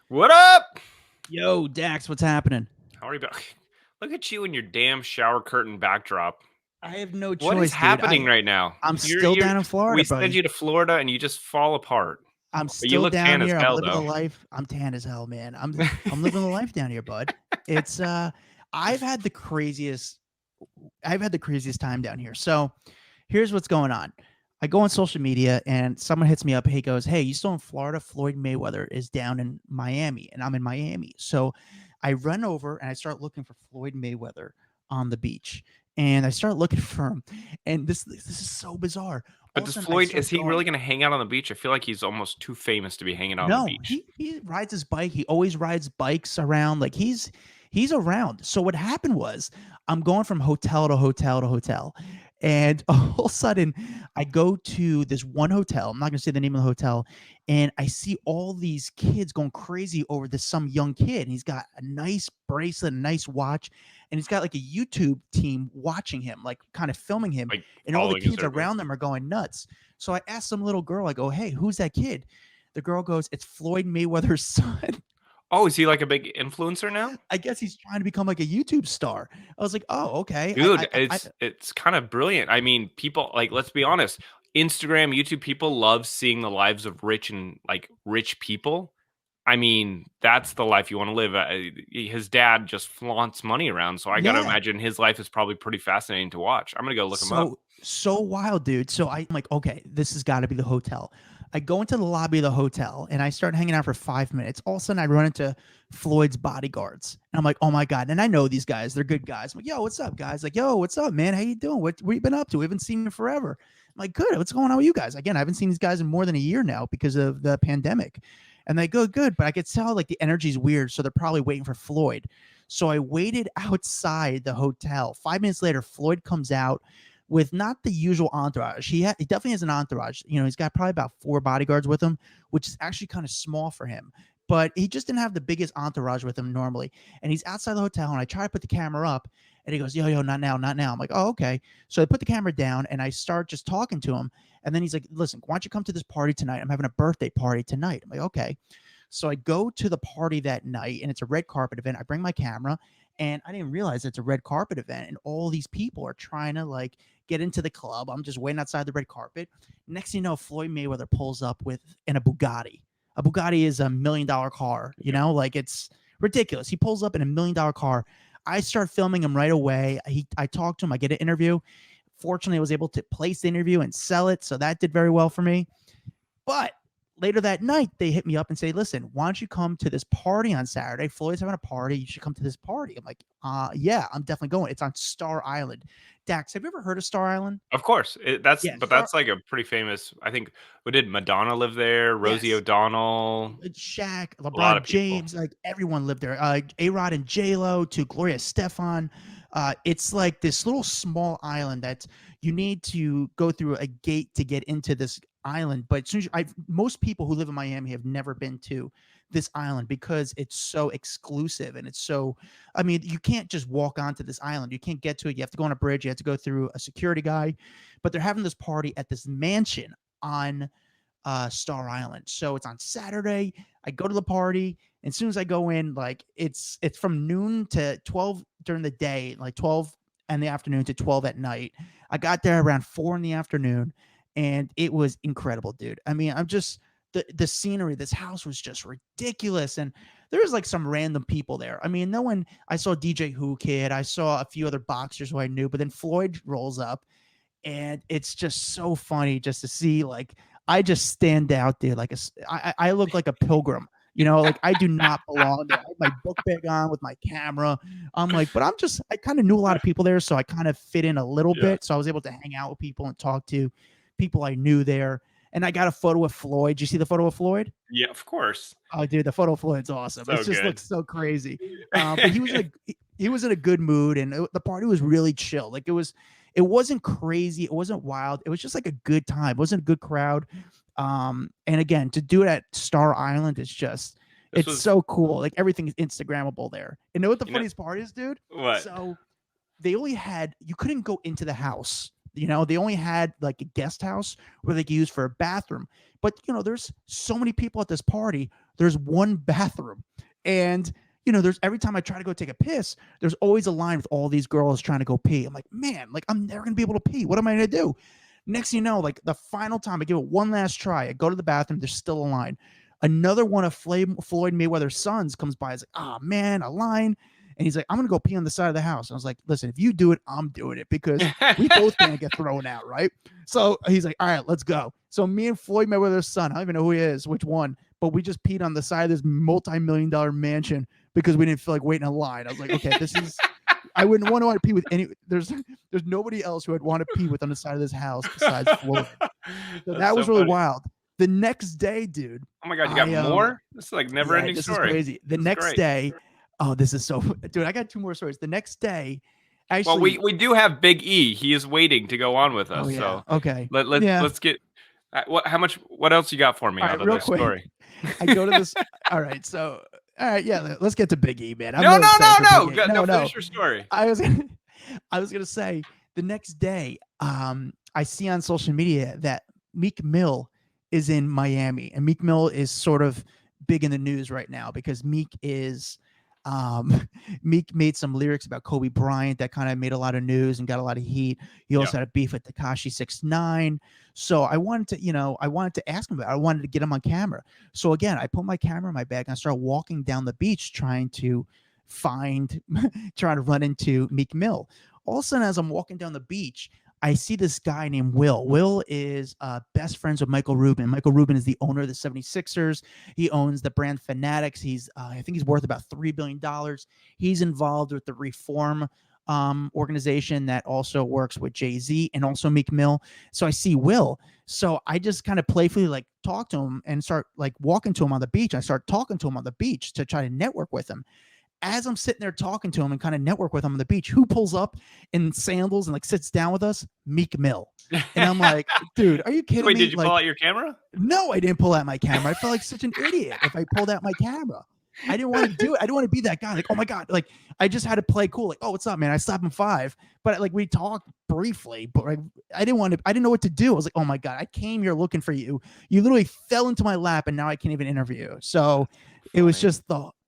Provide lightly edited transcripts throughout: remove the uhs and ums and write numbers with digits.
What up? Yo, Dax, what's happening? How are you? Look at you and your damn shower curtain backdrop. I have no What is choice, dude. happening right now? I'm You're still you're. down in Florida, We send buddy. you to Florida and you just fall apart. I'm But you still look down tan as here. I'm hell, living the though. life. I'm tan as hell, man. I'm living the life down here, bud. It's I've had the craziest I've had the craziest time down here. So, here's what's going on. I go on social media and someone hits me up. He goes, "Hey, you still in Florida? Floyd Mayweather is down in Miami, and I'm in Miami." So I run over and I start looking for Floyd Mayweather on the beach, and I start looking for him. And this is so bizarre. All But of a does sudden, I Floyd? start Is he really going. going to hang out on the beach? I feel like he's almost too famous to be hanging out on the No, beach. he rides his bike. He always rides bikes around. Like he's around. So what happened was I'm going from hotel to hotel to hotel. And all of a sudden I go to this one hotel. I'm not gonna say the name of the hotel, and I see all these kids going crazy over this some young kid. And he's got a nice bracelet, a nice watch, and he's got like a YouTube team watching him, like kind of filming him, Like and all the following his kids movements. around them are going nuts. So I asked some little girl, I go, "Hey, who's that kid?" The girl goes, "It's Floyd Mayweather's son." Oh, is he like a big influencer now? I guess he's trying to become like a YouTube star. I was like, "Oh, okay." Dude, I it's kind of brilliant. I mean, people like let's be honest. Instagram, YouTube, people love seeing the lives of rich people. I mean, that's the life you want to live. His dad just flaunts money around, so I got to Yeah. imagine his life is probably pretty fascinating to watch. I'm gonna go look him up. So wild, dude. So I'm like, okay, this has got to be the hotel. I go into the lobby of the hotel and I start hanging out for 5 minutes. All of a sudden, I run into Floyd's bodyguards, and I'm like, oh my god! And I know these guys; they're good guys. I'm like, yo, what's up, guys? Like, yo, what's up, man? How you doing? What you been up to? We haven't seen you forever. I'm like, good. What's going on with you guys? Again, I haven't seen these guys in more than a year now because of the pandemic. And they go, good, but I could tell like the energy's weird, so they're probably waiting for Floyd. So I waited outside the hotel. 5 minutes later, Floyd comes out with not the usual entourage. He definitely has an entourage. You know, he's got probably about 4 bodyguards with him, which is actually kind of small for him. But he just didn't have the biggest entourage with him normally. And he's outside the hotel, and I try to put the camera up, and he goes, yo, not now, not now. I'm like, oh, okay. So I put the camera down, and I start just talking to him. And then he's like, listen, why don't you come to this party tonight? I'm having a birthday party tonight. I'm like, okay. So I go to the party that night, and it's a red carpet event. I bring my camera, and I didn't realize it's a red carpet event, and all these people are trying to like get into the club. I'm just waiting outside the red carpet. Next thing you know, Floyd Mayweather pulls up with in a Bugatti. A Bugatti is $1 million car, you Yep. know, like it's ridiculous. He pulls up in $1 million car. I start filming him right away. I talk to him, I get an interview. Fortunately, I was able to place the interview and sell it. So that did very well for me. But later that night, they hit me up and say, listen, why don't you come to this party on Saturday? Floyd's having a party. You should come to this party. I'm like, yeah, I'm definitely going. It's on Star Island. Dax, have you ever heard of Star Island? Of course, Yeah, Star. that's like a pretty famous. I think we did Madonna live there, Rosie Yes. O'Donnell, Shaq, a lot LeBron of people. James, like everyone lived there. A Rod and J Lo to Gloria Stefan. It's like this little small island that you need to go through a gate to get into this island. But as soon as most people who live in Miami have never been to this island because it's so exclusive and it's so. I mean, you can't just walk onto this island. You can't get to it. You have to go on a bridge. You have to go through a security guy. But they're having this party at this mansion on Star Island. So it's on Saturday. I go to the party. And as soon as I go in, like it's from noon to 12 during the day, like 12 in the afternoon to 12 at night. I got there around 4 in the afternoon, and it was incredible, dude. I mean, I'm just the scenery, this house was just ridiculous. And there was like some random people there. I mean, no one I saw DJ Who Kid, I saw a few other boxers who I knew, but then Floyd rolls up, and it's just so funny just to see like I just stand out there like I look like a pilgrim. You know, like I do not belong there. I have my book bag on with my camera. I'm like, but I kind of knew a lot of people there, so I kind of fit in a little Yeah, bit. So I was able to hang out with people and talk to people I knew there. And I got a photo of Floyd. Did you see the photo of Floyd? yeah, of course, Oh, dude, the photo of Floyd's awesome. It so just good. looks so crazy. But he was in a good mood, and the party was really chill. Like it wasn't crazy, it wasn't wild. It was just like a good time. It wasn't a good crowd. And again, to do it at Star Island is just This it's was, so cool. Like everything is Instagrammable there. And know what the you know, funniest part is, dude? what? So they only had you couldn't go into the house. You know, they only had like a guest house where they could use for a bathroom. But you know, there's so many people at this party. there's one bathroom. And there's every time I try to go take a piss, there's always a line with all these girls trying to go pee. I'm like, man, like I'm never gonna be able to pee. What am I gonna do? Next thing you know, like the final time I give it one last try, I go to the bathroom, there's still a line. Another one of Floyd Mayweather's sons comes by. He's like, oh man, a line. And he's like, I'm gonna go pee on the side of the house. And I was like, listen, if you do it, I'm doing it because we both can't get thrown out, right? So he's like, all right, let's go. So me and Floyd Mayweather's son, I don't even know who he is, which one, but we just peed on the side of this multi-million-dollar mansion because we didn't feel like waiting in line. I was like, okay, this is. I wouldn't want to pee with any. There's nobody else who I'd want to pee with on the side of this house besides Floyd. So that was really funny. wild. The next day, dude. Oh my God, you got more? This is like never-ending this story. Is crazy. The next day, oh, this is so, dude. I got two more stories. The next day, actually. Well, we do have Big E. He is waiting to go on with us. Oh yeah. So Okay. let's get. What else you got for me out of this story? I go to this. All right. So all right, yeah. Let's get to Big E, man. No. Finish your story. I was gonna say the next day, I see on social media that Meek Mill is in Miami, and Meek Mill is sort of big in the news right now because Meek made some lyrics about Kobe Bryant that kind of made a lot of news and got a lot of heat. He also had a beef with Tekashi 6ix9ine. So I wanted to ask him about it. I wanted to get him on camera. So again, I put my camera in my bag and I started walking down the beach trying to run into Meek Mill. All of a sudden, as I'm walking down the beach, I see this guy named Will. Will is best friends with Michael Rubin. Michael Rubin is the owner of the 76ers. He owns the brand Fanatics. I think he's worth about $3 billion. He's involved with the Reform organization that also works with Jay-Z and also Meek Mill. So I see Will. So I just kind of playfully like talk to him and start like walking to him on the beach. I start talking to him on the beach to try to network with him. As I'm sitting there talking to him and kind of network with him on the beach, who pulls up in sandals and like sits down with us? Meek Mill. And I'm like, dude, are you kidding me? Wait, did you pull out your camera? No, I didn't pull out my camera. I felt like such an idiot if I pulled out my camera. I didn't want to do it. I didn't want to be that guy. Like, oh my God. Like, I just had to play cool. Like, oh, what's up, man? I slapped him 5. But like we talked briefly, but like I didn't know what to do. I was like, oh my God, I came here looking for you. You literally fell into my lap and now I can't even interview you. So it was just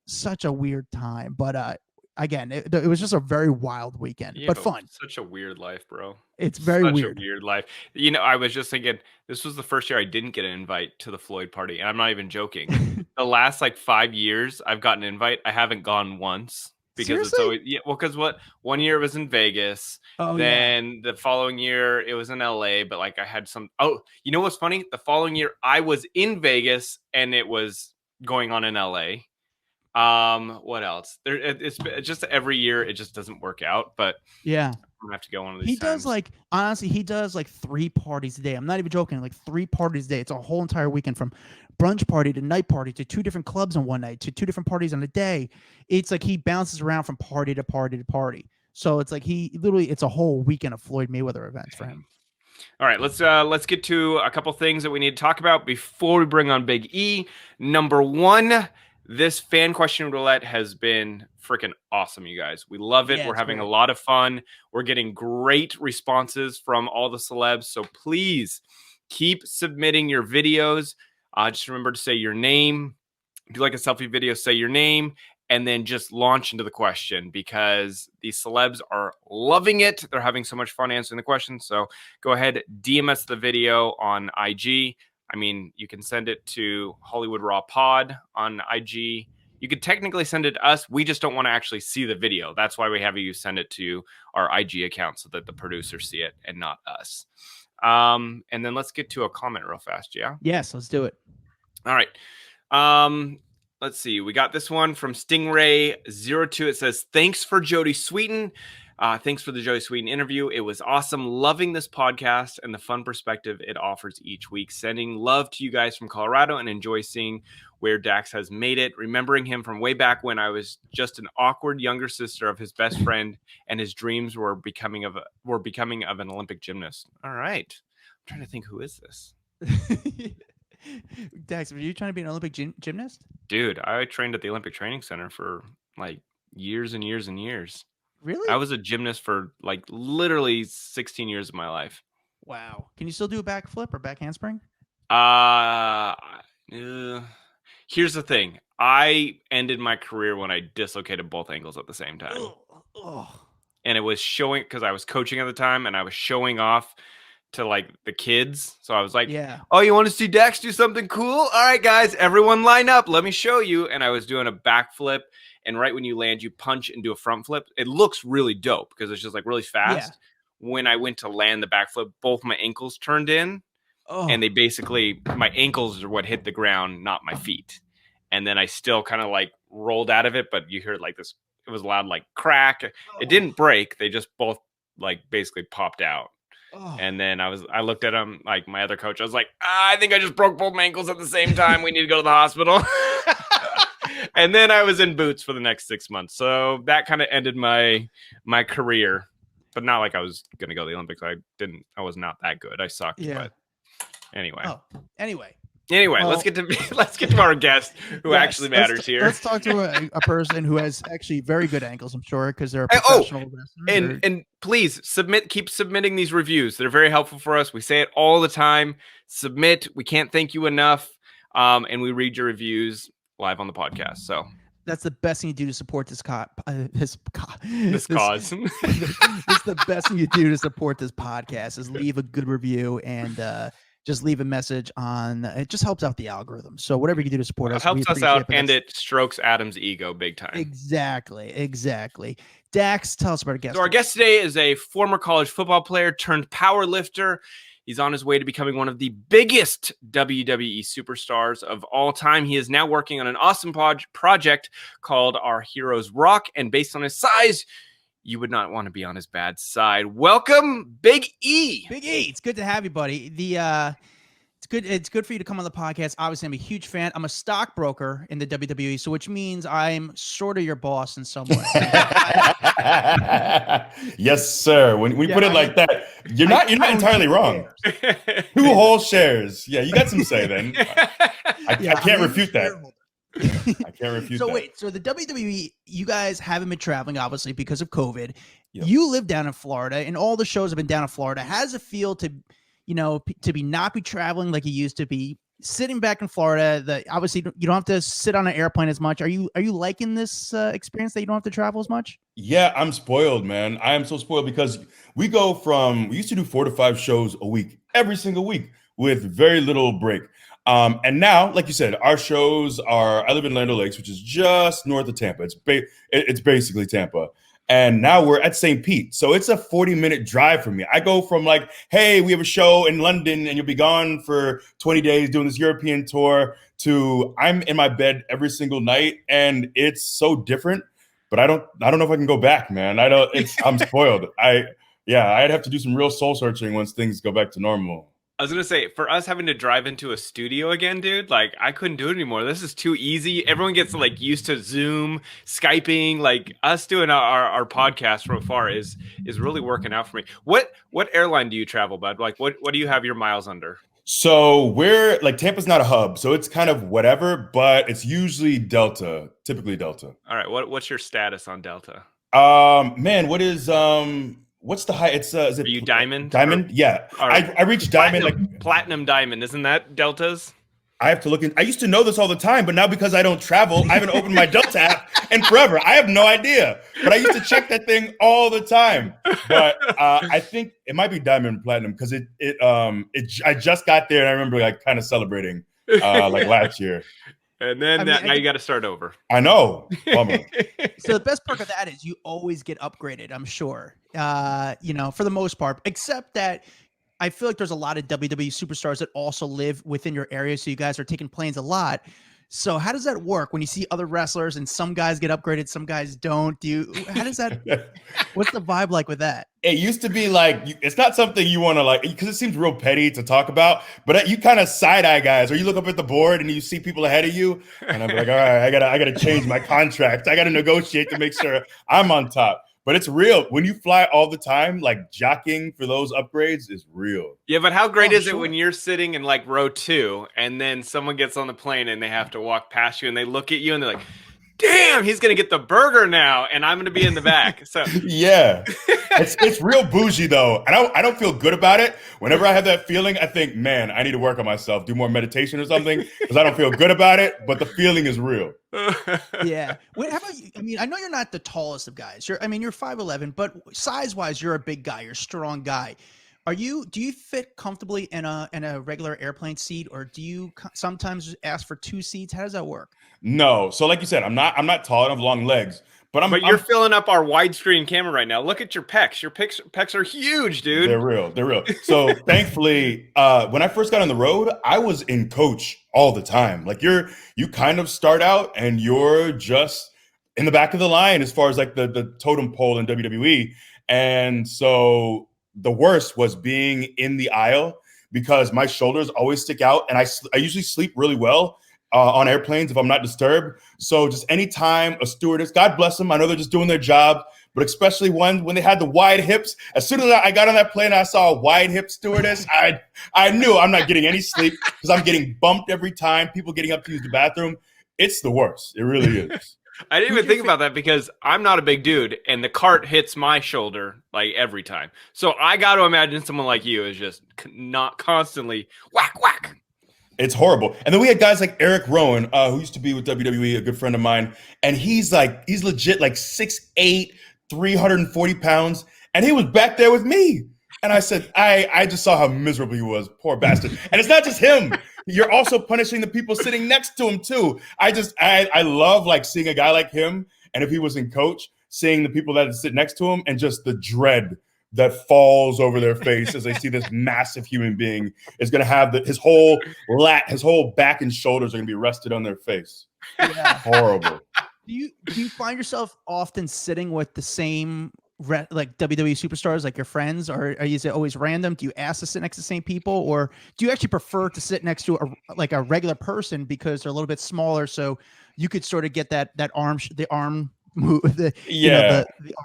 such a weird time. But again, it was just a very wild weekend, but fun. Such a weird life, bro. It's very weird. Such a weird life. I was just thinking, this was the first year I didn't get an invite to the Floyd party, and I'm not even joking. The last like 5 years, I've gotten an invite. I haven't gone once because Seriously? it's always because 1 year it was in Vegas. Oh, then the following year it was in LA, but like I had some. Oh, you know what's funny? The following year I was in Vegas and it was going on in LA. What else? It's just every year it just doesn't work out, but yeah, I'm gonna have to go one of these. He does like, honestly, he does like 3 parties a day. I'm not even joking, like 3 parties a day. It's a whole entire weekend from brunch party to night party to 2 different clubs on one night to 2 different parties on a day. It's like he bounces around from party to party to party. So it's like it's a whole weekend of Floyd Mayweather events for him. All right, let's get to a couple things that we need to talk about before we bring on Big E. Number 1, this fan question roulette has been freaking awesome, you guys. We love it. Yeah, we're having great. a lot of fun. We're getting great responses from all the celebs. So please keep submitting your videos. Just remember to say your name. If you like a selfie video, say your name, and then just launch into the question because these celebs are loving it. They're having so much fun answering the questions. So go ahead, DM us the video on IG. I mean, you can send it to Hollywood Raw Pod on IG. You could technically send it to us. We just don't want to actually see the video. That's why we have you send it to our IG account so that the producers see it and not us. And then let's get to a comment real fast, yeah? Yes, let's do it. All right. Let's see. We got this one from Stingray02. It says, thanks for Jodie Sweetin. Thanks for the Jodie Sweetin interview. It was awesome. Loving this podcast and the fun perspective it offers each week. Sending love to you guys from Colorado and enjoy seeing where Dax has made it. Remembering him from way back when I was just an awkward younger sister of his best friend and his dreams were becoming of an Olympic gymnast. All right. I'm trying to think, who is this? Dax, were you trying to be an Olympic gymnast? Dude, I trained at the Olympic Training Center for like years and years and years. Really? I was a gymnast for like literally 16 years of my life. Wow. Can you still do a backflip or back handspring? Here's the thing. I ended my career when I dislocated both ankles at the same time. And it was showing because I was coaching at the time and I was showing off to like the kids. So I was like, Yeah. oh, you want to see Dax do something cool? All right, guys, everyone line up. Let me show you. And I was doing a backflip. And right when you land, you punch and do a front flip. It looks really dope because it's just like really fast. Yeah. When I went to land the backflip, both my ankles turned in. And they basically, my ankles are what hit the ground, not my feet. And then I still kind of like rolled out of it, but you heard like this, it was loud like crack. It didn't break. They just both like basically popped out. And then I looked at him, like my other coach, I was like, I think I just broke both my ankles at the same time. We need to go to the hospital. And then I was in boots for the next 6 months. So that kind of ended my career, but not like I was going to go to the Olympics. I was not that good. I sucked. Yeah. But anyway. Anyway, well, let's get to our guest who actually matters here. Let's talk to a person who has actually very good ankles, I'm sure, because they're a professional wrestler. And please keep submitting these reviews. They're very helpful for us. We say it all the time. Submit. We can't thank you enough. And we read your reviews live on the podcast. So that's the best thing you do to support this cause. This is the best thing you do to support this podcast is leave a good review and just leave a message on. It just helps out the algorithm. So whatever you can do to support us, helps us out, and it strokes Adam's ego big time. Exactly. Dax, tell us about our guest. So our guest today is a former college football player turned power lifter. He's on his way to becoming one of the biggest WWE superstars of all time. He is now working on an awesome project called Our Heroes Rock, and based on his size, you would not want to be on his bad side. Welcome, Big E. Big E, it's good to have you, buddy. It's good for you to come on the podcast. Obviously, I'm a huge fan. I'm a stockbroker in the WWE, so which means I'm sort of your boss in some way. Yes, sir. When we put it like that, you're not entirely wrong. 2 whole shares. Yeah, you got some say then. I can't refute that. I can't refute that. So wait, so the WWE, you guys haven't been traveling, obviously, because of COVID. Yep. You live down in Florida, and all the shows have been down in Florida. How does it feel to, not be traveling like you used to be, sitting back in Florida? Obviously, you don't have to sit on an airplane as much. Are you liking this experience that you don't have to travel as much? Yeah, I'm spoiled, man. I am so spoiled because we used to do 4 to 5 shows a week, every single week, with very little break. And now, like you said, our shows I live in Land O'Lakes, which is just north of Tampa. It's basically Tampa. And now we're at St. Pete. So it's a 40-minute drive for me. I go from like, hey, we have a show in London and you'll be gone for 20 days doing this European tour, to I'm in my bed every single night. And it's so different, but I don't know if I can go back, man. I'm spoiled. I'd have to do some real soul searching once things go back to normal. I was going to say, for us having to drive into a studio again, dude, like I couldn't do it anymore. This is too easy. Everyone gets like used to Zoom, Skyping, like us doing our podcast so far is really working out for me. What airline do you travel, bud? Like what do you have your miles under? So we're like, Tampa's not a hub, so it's kind of whatever, but it's usually Delta, typically Delta. All right. What's your status on Delta? Man, what is, what's the high? Is it? Are you Diamond? Diamond, yeah. Right. I reached Diamond, Platinum Diamond. Isn't that Deltas? I have to look in. I used to know this all the time, but now because I don't travel, I haven't opened my Delta app in forever. I have no idea, but I used to check that thing all the time. But I think it might be Diamond Platinum because I just got there and I remember like kind of celebrating like last year. And then now you got to start over. I know. Bummer. So the best part of that is you always get upgraded, I'm sure, for the most part, except that I feel like there's a lot of WWE superstars that also live within your area. So you guys are taking planes a lot. So how does that work when you see other wrestlers and some guys get upgraded, some guys don't? What's the vibe like with that? It used to be like, it's not something you want to like, because it seems real petty to talk about, but you kind of side eye guys, or you look up at the board and you see people ahead of you. And I'm like, all right, I gotta change my contract. I got to negotiate to make sure I'm on top. But it's real. When you fly all the time, like jockeying for those upgrades is real. Yeah, but how great is it when you're sitting in like row 2 and then someone gets on the plane and they have to walk past you and they look at you and they're like, damn, he's going to get the burger now and I'm going to be in the back. So yeah. It's real bougie though. I don't feel good about it. Whenever I have that feeling, I think, man, I need to work on myself, do more meditation or something, because I don't feel good about it. But the feeling is real. Yeah. Wait, how about you? I mean, I know you're not the tallest of guys. You're 5'11", but size wise, you're a big guy. You're a strong guy. Do you fit comfortably in a regular airplane seat, or do you sometimes ask for 2 seats? How does that work? No. So like you said, I'm not tall and I have long legs, but But you're filling up our widescreen camera right now. Look at your pecs. Your pecs are huge, dude. They're real. They're real. So thankfully, when I first got on the road, I was in coach all the time. Like you kind of start out and you're just in the back of the line as far as like the totem pole in WWE. And so the worst was being in the aisle because my shoulders always stick out, and I usually sleep really well on airplanes if I'm not disturbed. So just anytime a stewardess, God bless them, I know they're just doing their job, but especially when they had the wide hips, as soon as I got on that plane and I saw a wide hip stewardess, I knew I'm not getting any sleep because I'm getting bumped every time, people getting up to use the bathroom. It's the worst. It really is. I didn't even think about that because I'm not a big dude and the cart hits my shoulder like every time. So I got to imagine someone like you is just not constantly whack, whack. It's horrible. And then we had guys like Eric Rowan, who used to be with WWE, a good friend of mine. And he's legit like 6'8", 340 pounds. And he was back there with me. And I said, I just saw how miserable he was. Poor bastard. And it's not just him. You're also punishing the people sitting next to him too. I love like seeing a guy like him. And if he was in coach, seeing the people that sit next to him and just the dread that falls over their face as they see this massive human being is going to have his whole back and shoulders are going to be rested on their face. Yeah. Horrible. Do you find yourself often sitting with the same like WWE superstars, like your friends, or is it always random? Do you ask to sit next to the same people, or do you actually prefer to sit next to a regular person because they're a little bit smaller, so you could sort of get the arm move, the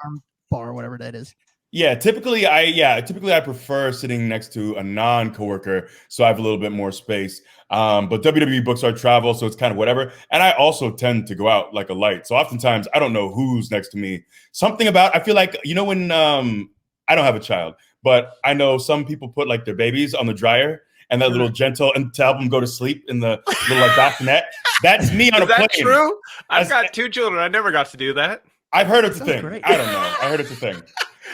arm bar, or whatever that is? Yeah, typically I prefer sitting next to a non-coworker, so I have a little bit more space. But WWE books our travel, so it's kind of whatever. And I also tend to go out like a light. So oftentimes I don't know who's next to me. I feel like, when I don't have a child, but I know some people put like their babies on the dryer and that little gentle, and to help them go to sleep in the little like bassinet. That's me on a plane. Is that true? I've got 2 children. I never got to do that. I've heard it's a thing. Great. I don't know. I heard it's a thing.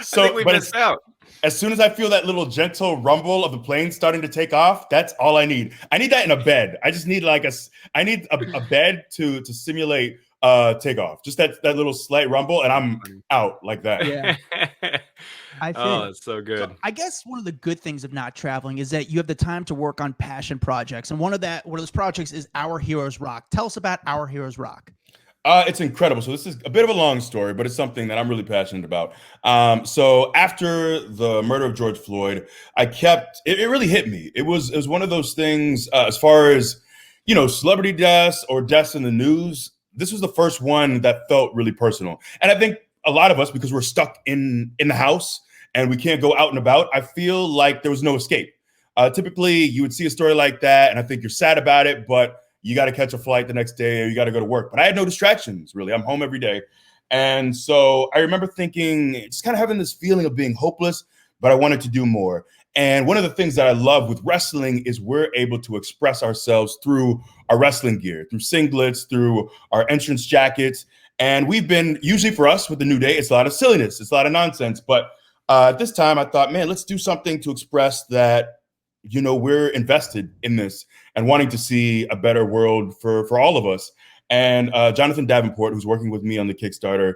So, I think we missed out. As soon as I feel that little gentle rumble of the plane starting to take off, that's all I need. I need that in a bed. I just need I need a bed to simulate takeoff. Just that little slight rumble, and I'm out like that. Yeah. It's so good. So I guess one of the good things of not traveling is that you have the time to work on passion projects, and one of those projects is Our Heroes Rock. Tell us about Our Heroes Rock. It's incredible. So this is a bit of a long story, but it's something that I'm really passionate about. So after the murder of George Floyd, it really hit me. It was one of those things, as far as, celebrity deaths or deaths in the news. This was the first one that felt really personal. And I think a lot of us, because we're stuck in the house and we can't go out and about, I feel like there was no escape. Typically you would see a story like that and I think you're sad about it, but you got to catch a flight the next day or you got to go to work. But I had no distractions, really. I'm home every day. And so I remember thinking, just kind of having this feeling of being hopeless, but I wanted to do more. And one of the things that I love with wrestling is we're able to express ourselves through our wrestling gear, through singlets, through our entrance jackets. And we've been, usually for us with the New Day, it's a lot of silliness, it's a lot of nonsense. But at this time I thought, man, let's do something to express that, we're invested in this and wanting to see a better world for all of us. And Jonathan Davenport, who's working with me on the Kickstarter,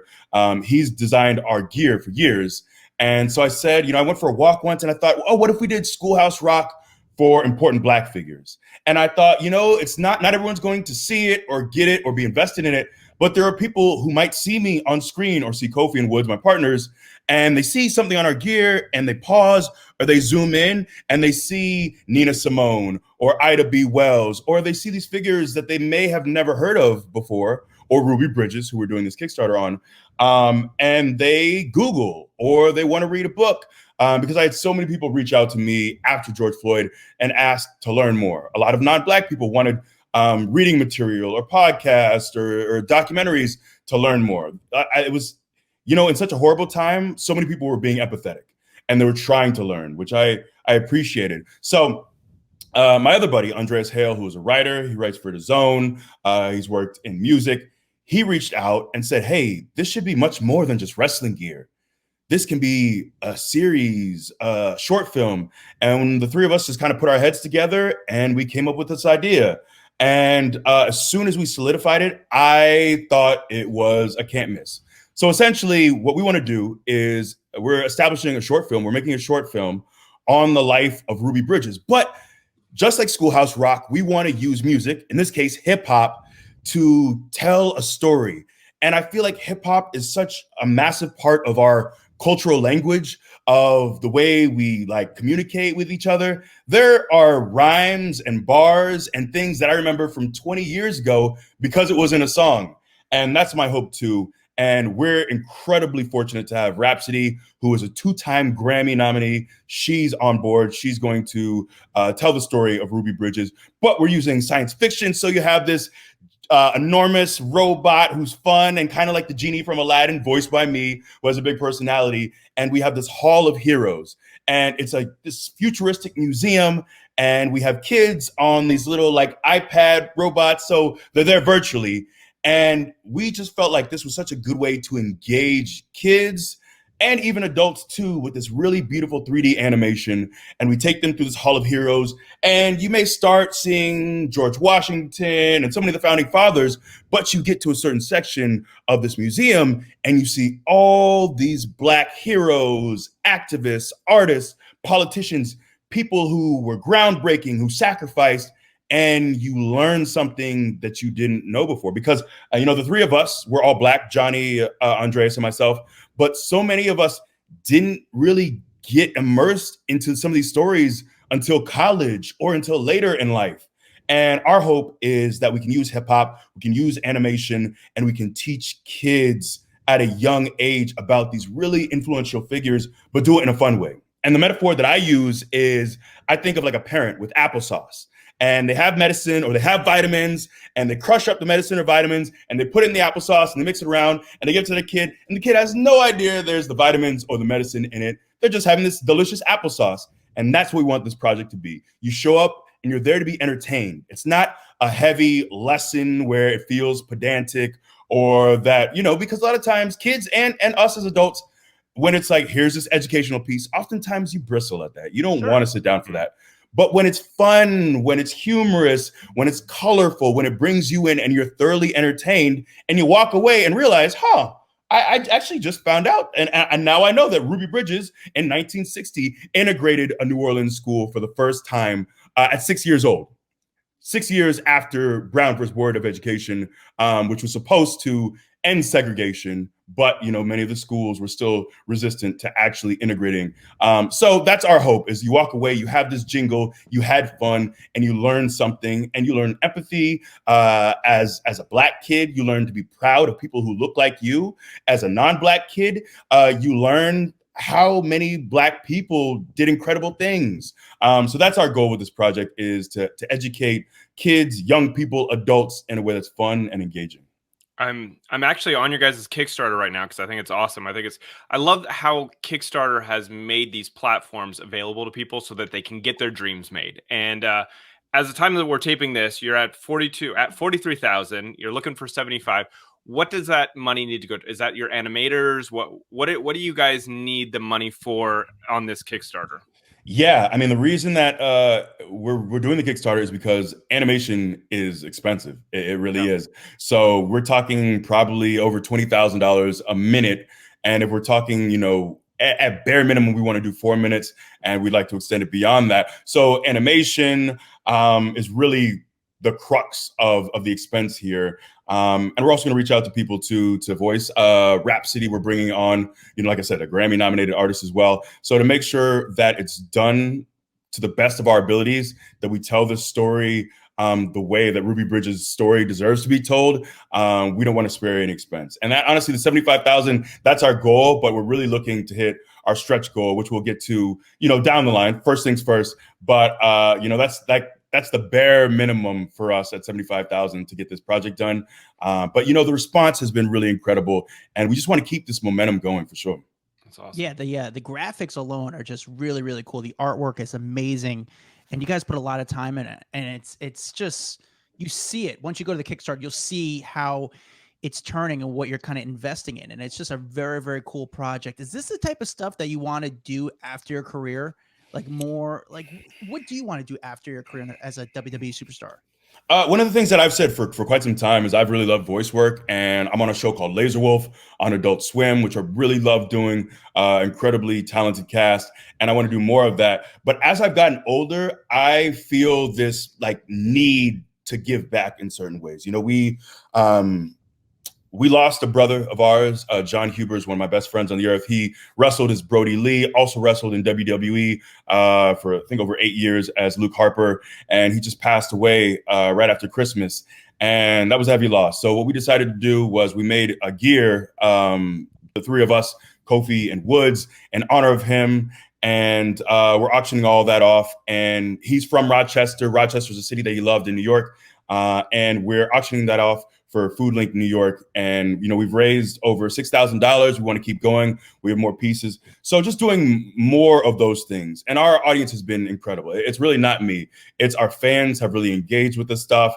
he's designed our gear for years. And so I said, I went for a walk once and I thought, oh, what if we did Schoolhouse Rock for important Black figures? And I thought, it's not everyone's going to see it or get it or be invested in it, but there are people who might see me on screen or see Kofi and Woods, my partners, and they see something on our gear and they pause or they zoom in and they see Nina Simone or Ida B. Wells, or they see these figures that they may have never heard of before, or Ruby Bridges, who we're doing this Kickstarter on, and they Google or they want to read a book. Because I had so many people reach out to me after George Floyd and ask to learn more. A lot of non-Black people wanted reading material or podcasts or documentaries to learn more. in such a horrible time, so many people were being empathetic and they were trying to learn, which I appreciated. So my other buddy, Andreas Hale, who is a writer, he writes for The Zone. He's worked in music. He reached out and said, hey, this should be much more than just wrestling gear. This can be a series, a short film. And the three of us just kind of put our heads together and we came up with this idea. And as soon as we solidified it, I thought it was a can't miss. So essentially what we want to do is we're establishing a short film. We're making a short film on the life of Ruby Bridges. But just like Schoolhouse Rock, we want to use music, in this case, hip hop, to tell a story. And I feel like hip hop is such a massive part of our cultural language, of the way we like communicate with each other. There are rhymes and bars and things that I remember from 20 years ago because it was in a song. And that's my hope too. And we're incredibly fortunate to have Rhapsody, who is a 2-time Grammy nominee. She's on board. She's going to tell the story of Ruby Bridges, but we're using science fiction. So you have this enormous robot who's fun and kind of like the genie from Aladdin, voiced by me, who has a big personality. And we have this hall of heroes, and it's like this futuristic museum. And we have kids on these little like iPad robots. So they're there virtually. And we just felt like this was such a good way to engage kids and even adults too, with this really beautiful 3D animation. And we take them through this Hall of Heroes. And you may start seeing George Washington and so many of the founding fathers, but you get to a certain section of this museum and you see all these Black heroes, activists, artists, politicians, people who were groundbreaking, who sacrificed. And you learn something that you didn't know before, because the three of us, we're all Black, Johnny, Andreas, and myself, but so many of us didn't really get immersed into some of these stories until college or until later in life. And our hope is that we can use hip hop, we can use animation, and we can teach kids at a young age about these really influential figures, but do it in a fun way. And the metaphor that I use is, I think of like a parent with applesauce. And they have medicine or they have vitamins, and they crush up the medicine or vitamins and they put it in the applesauce and they mix it around and they give it to the kid, and the kid has no idea there's the vitamins or the medicine in it. They're just having this delicious applesauce. And that's what we want this project to be. You show up and you're there to be entertained. It's not a heavy lesson where it feels pedantic or that, because a lot of times kids and us as adults, when it's like, here's this educational piece, oftentimes you bristle at that. You don't want to sit down for that. But when it's fun, when it's humorous, when it's colorful, when it brings you in and you're thoroughly entertained and you walk away and realize, I actually just found out. And now I know that Ruby Bridges in 1960 integrated a New Orleans school for the first time at 6 years old. 6 years after Brown versus Board of Education, which was supposed to end segregation, but many of the schools were still resistant to actually integrating. So that's our hope: is you walk away, you have this jingle, you had fun, and you learn something, and you learn empathy. As a Black kid, you learn to be proud of people who look like you. As a non-Black kid, you learn how many Black people did incredible things. So that's our goal with this project, is to educate kids, young people, adults in a way that's fun and engaging. I'm actually on your guys' Kickstarter right now because I think it's awesome. I love how Kickstarter has made these platforms available to people so that they can get their dreams made. And as the time that we're taping this, you're at 43,000. You're looking for 75. What does that money need to go to? Is that your animators? What do you guys need the money for on this Kickstarter? Yeah, I mean, the reason that we're doing the Kickstarter is because animation is expensive. It really is. So we're talking probably over $20,000 a minute. And if we're talking, at bare minimum, we want to do 4 minutes, and we'd like to extend it beyond that. So animation is really the crux of the expense here. And we're also going to reach out to people to voice Rhapsody. We're bringing on, like I said, a Grammy nominated artist as well. So to make sure that it's done to the best of our abilities, that we tell this story the way that Ruby Bridges' story deserves to be told, we don't want to spare any expense. And that, honestly, the 75,000, that's our goal, but we're really looking to hit our stretch goal, which we'll get to, down the line. First things first. But, that's the bare minimum for us at 75,000 to get this project done. But the response has been really incredible, and we just want to keep this momentum going for sure. That's awesome. Yeah, the graphics alone are just really, really cool. The artwork is amazing, and you guys put a lot of time in it. And it's just, you see it once you go to the Kickstarter, you'll see how it's turning and what you're kind of investing in. And it's just a very, very cool project. Is this the type of stuff that you want to do after your career? Like more, like what do you want to do after your career as a WWE superstar? One of the things that I've said for quite some time is I've really loved voice work, and I'm on a show called Laser Wolf on Adult Swim, which I really love doing. Incredibly talented cast, and I want to do more of that. But as I've gotten older, I feel this like need to give back in certain ways. We lost a brother of ours, John Huber is one of my best friends on the earth. He wrestled as Brody Lee, also wrestled in WWE for I think over 8 years as Luke Harper, and he just passed away right after Christmas, and that was a heavy loss. So what we decided to do was we made a gear, the three of us, Kofi and Woods, in honor of him, and we're auctioning all that off. And he's from Rochester. Rochester's a city that he loved in New York, and we're auctioning that off for Food Link New York. And, we've raised over $6,000. We want to keep going. We have more pieces. So just doing more of those things. And our audience has been incredible. It's really not me. It's our fans have really engaged with this stuff.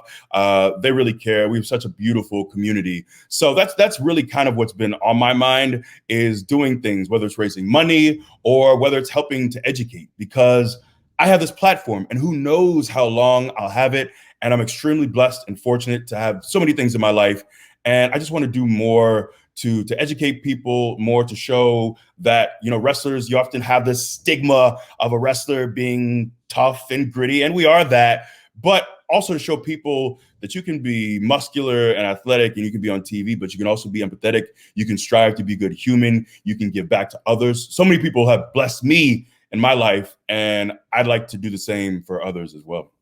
They really care. We have such a beautiful community. So that's really kind of what's been on my mind, is doing things, whether it's raising money or whether it's helping to educate, because I have this platform and who knows how long I'll have it. And I'm extremely blessed and fortunate to have so many things in my life. And I just want to do more to educate people, more to show that, wrestlers, you often have this stigma of a wrestler being tough and gritty, and we are that, but also to show people that you can be muscular and athletic and you can be on TV, but you can also be empathetic. You can strive to be a good human. You can give back to others. So many people have blessed me in my life, and I'd like to do the same for others as well.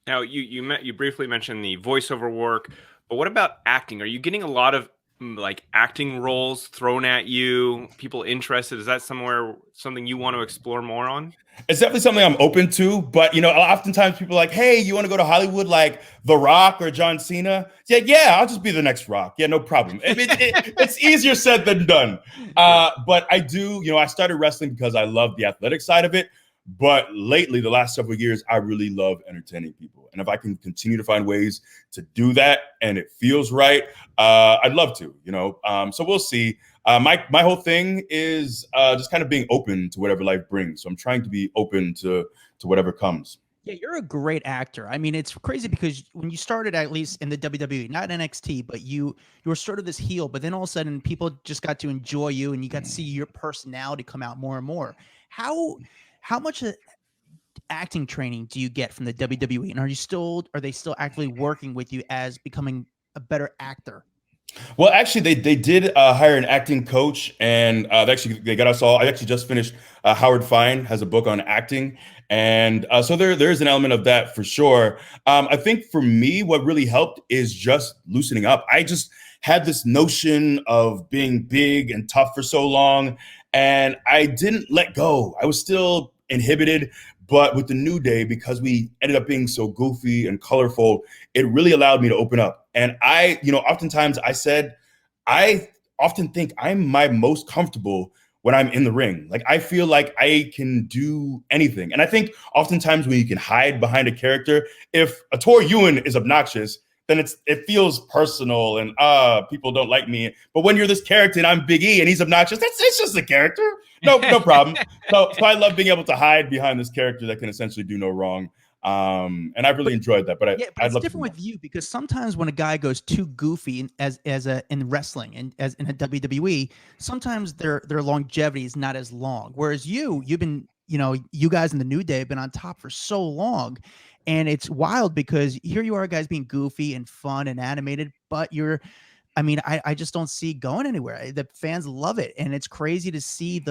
Now, you briefly mentioned the voiceover work, but what about acting? Are you getting a lot of like acting roles thrown at you? People interested? Is that something you want to explore more on? It's definitely something I'm open to, but oftentimes people are like, "Hey, you want to go to Hollywood like The Rock or John Cena?" Yeah, I'll just be the next Rock. Yeah, no problem. I mean, it's easier said than done. But I do, I started wrestling because I love the athletic side of it. But lately, the last several years, I really love entertaining people. And if I can continue to find ways to do that and it feels right, I'd love to, So we'll see. My whole thing is just kind of being open to whatever life brings. So I'm trying to be open to whatever comes. Yeah, you're a great actor. I mean, it's crazy because when you started, at least in the WWE, not NXT, but you were sort of this heel, but then all of a sudden people just got to enjoy you and you got to see your personality come out more and more. How much acting training do you get from the WWE? And are they still actively working with you as becoming a better actor? Well, actually, they did hire an acting coach, and they got us all. I actually just finished. Howard Fine has a book on acting, and so there is an element of that for sure. I think for me, what really helped is just loosening up. I just had this notion of being big and tough for so long, and I didn't let go. I was still inhibited. But with the New Day, because we ended up being so goofy and colorful, it really allowed me to open up. And oftentimes I often think I'm my most comfortable when I'm in the ring. Like, I feel like I can do anything. And I think oftentimes when you can hide behind a character, if a Tor Ewan is obnoxious, then it feels personal and people don't like me. But when you're this character and I'm Big E and he's obnoxious, it's just a character. No problem. So I love being able to hide behind this character that can essentially do no wrong. And I really enjoyed that. But it's different with you, because sometimes when a guy goes too goofy in wrestling and as in a WWE, sometimes their longevity is not as long. Whereas you've been, you guys in the New Day have been on top for so long. And it's wild because here you are, guys, being goofy and fun and animated, but I just don't see it going anywhere. The fans love it. And it's crazy to see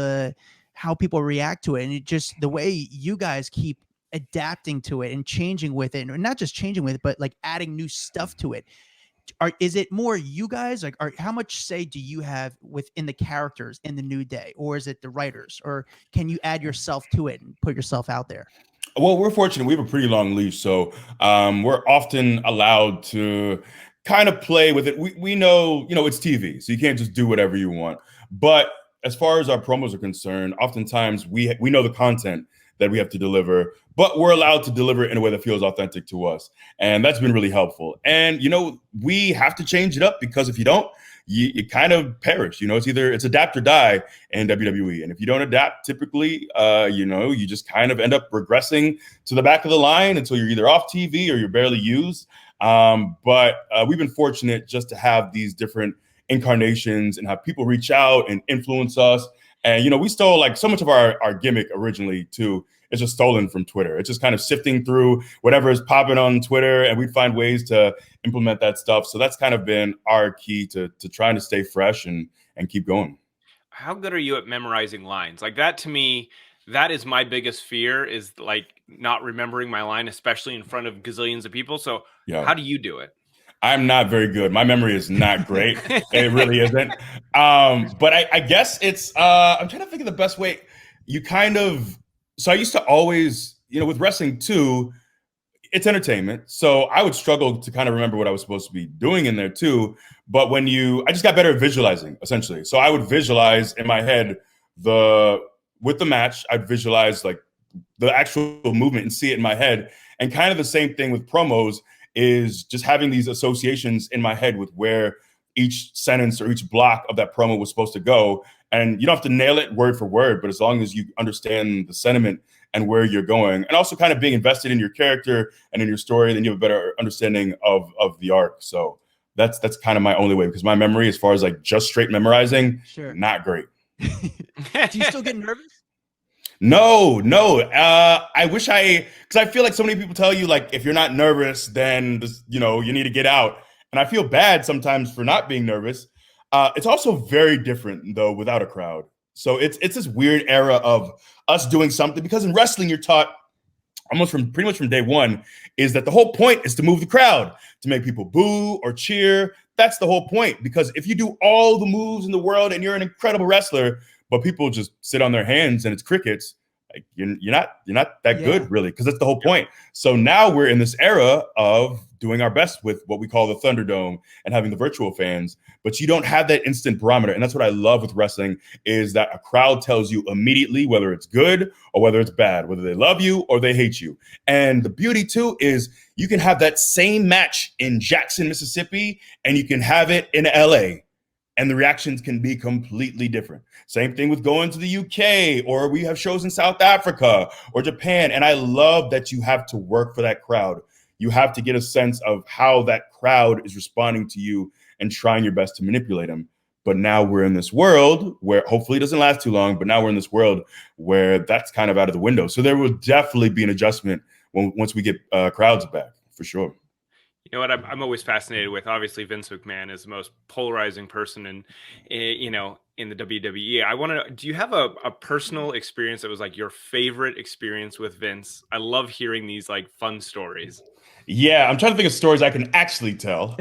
how people react to it. And it just, the way you guys keep adapting to it and changing with it, and not just changing with it, but like adding new stuff to it. Is it more you guys, like, how much say do you have within the characters in the New Day, or is it the writers, or can you add yourself to it and put yourself out there? Well, we're fortunate. We have a pretty long leash, so we're often allowed to kind of play with it. We know, it's TV, so you can't just do whatever you want. But as far as our promos are concerned, oftentimes we know the content that we have to deliver, but we're allowed to deliver it in a way that feels authentic to us, and that's been really helpful. And we have to change it up because if you don't, you kind of perish. It's adapt or die in WWE. And if you don't adapt, typically, you just kind of end up regressing to the back of the line until you're either off TV or you're barely used. But we've been fortunate just to have these different incarnations and have people reach out and influence us. And, we stole like so much of our gimmick originally too. It's just stolen from Twitter. It's just kind of sifting through whatever is popping on Twitter, and we find ways to implement that stuff. So that's kind of been our key to trying to stay fresh and keep going. How good are you at memorizing lines? Like that to me, that is my biggest fear, is like not remembering my line, especially in front of gazillions of people. So Yeah. how do you do it? I'm not very good. My memory is not great. It really isn't. But I guess it's I'm trying to think of the best way. So I used to always, with wrestling too, it's entertainment. So I would struggle to kind of remember what I was supposed to be doing in there too. But I just got better at visualizing essentially. So I would visualize in my head with the match, I'd visualize like the actual movement and see it in my head. And kind of the same thing with promos is just having these associations in my head with where each sentence or each block of that promo was supposed to go. And you don't have to nail it word for word, but as long as you understand the sentiment and where you're going, and also kind of being invested in your character and in your story, then you have a better understanding of the arc. So that's kind of my only way, because my memory, as far as like just straight memorizing, Sure. not great. Do you still get nervous? No. I wish because I feel like so many people tell you, like, if you're not nervous, then you need to get out. And I feel bad sometimes for not being nervous. It's also very different though without a crowd. So it's this weird era of us doing something, because in wrestling you're taught pretty much from day one is that the whole point is to move the crowd, to make people boo or cheer. That's the whole point, because if you do all the moves in the world and you're an incredible wrestler, but people just sit on their hands and it's crickets, like you're not that good really, because that's the whole point. So now we're in this era of doing our best with what we call the Thunderdome and having the virtual fans, but you don't have that instant barometer. And that's what I love with wrestling, is that a crowd tells you immediately whether it's good or whether it's bad, whether they love you or they hate you. And the beauty too is you can have that same match in Jackson, Mississippi, and you can have it in LA, and the reactions can be completely different. Same thing with going to the UK, or we have shows in South Africa or Japan. And I love that you have to work for that crowd. You have to get a sense of how that crowd is responding to you and trying your best to manipulate them. But now we're in this world where, hopefully it doesn't last too long, but now we're in this world where that's kind of out of the window. So there will definitely be an adjustment once we get crowds back, for sure. You know what I'm always fascinated with? Obviously, Vince McMahon is the most polarizing person in the WWE. I want to. Do you have a personal experience that was like your favorite experience with Vince? I love hearing these like fun stories. Yeah, I'm trying to think of stories I can actually tell.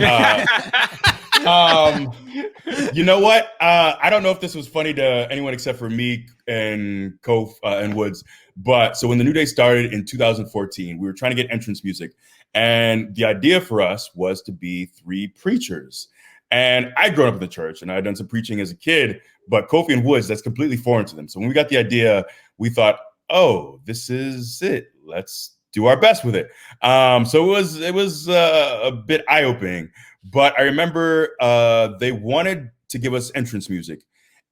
You know what? I don't know if this was funny to anyone except for me and Kof and Woods. But so when the New Day started in 2014, we were trying to get entrance music. And the idea for us was to be three preachers. And I'd grown up in the church and I'd done some preaching as a kid, but Kofi and Woods, that's completely foreign to them. So when we got the idea, we thought, oh, this is it. Let's do our best with it. So it was a bit eye-opening. But I remember they wanted to give us entrance music,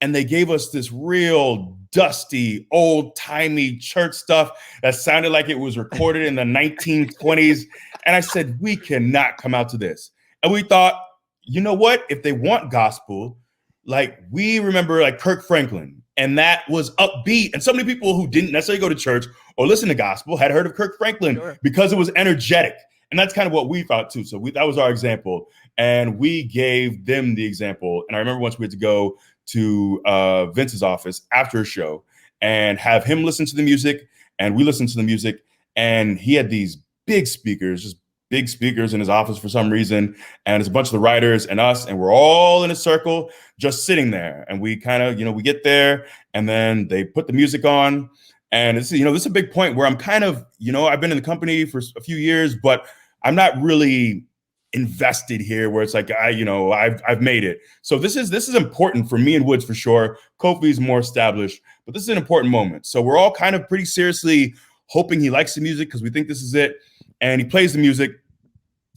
and they gave us this real dusty, old-timey church stuff that sounded like it was recorded in the 1920s. And I said, we cannot come out to this. And we thought, you know what? If they want gospel, like we remember like Kirk Franklin, and that was upbeat. And so many people who didn't necessarily go to church or listen to gospel had heard of Kirk Franklin because it was energetic. And that's kind of what we thought too. So that was our example. And we gave them the example. And I remember once we had to go to Vince's office after a show and have him listen to the music, and we listened to the music, and he had these big speakers, just big speakers in his office for some reason. And it's a bunch of the writers and us, and we're all in a circle just sitting there. And we kind of, we get there, and then they put the music on, And it's, this is a big point where I'm kind of, I've been in the company for a few years, but I'm not really invested here where it's like, I've made it. So this is important for me and Woods for sure. Kofi's more established, but this is an important moment. So we're all kind of pretty seriously hoping he likes the music because we think this is it. And he plays the music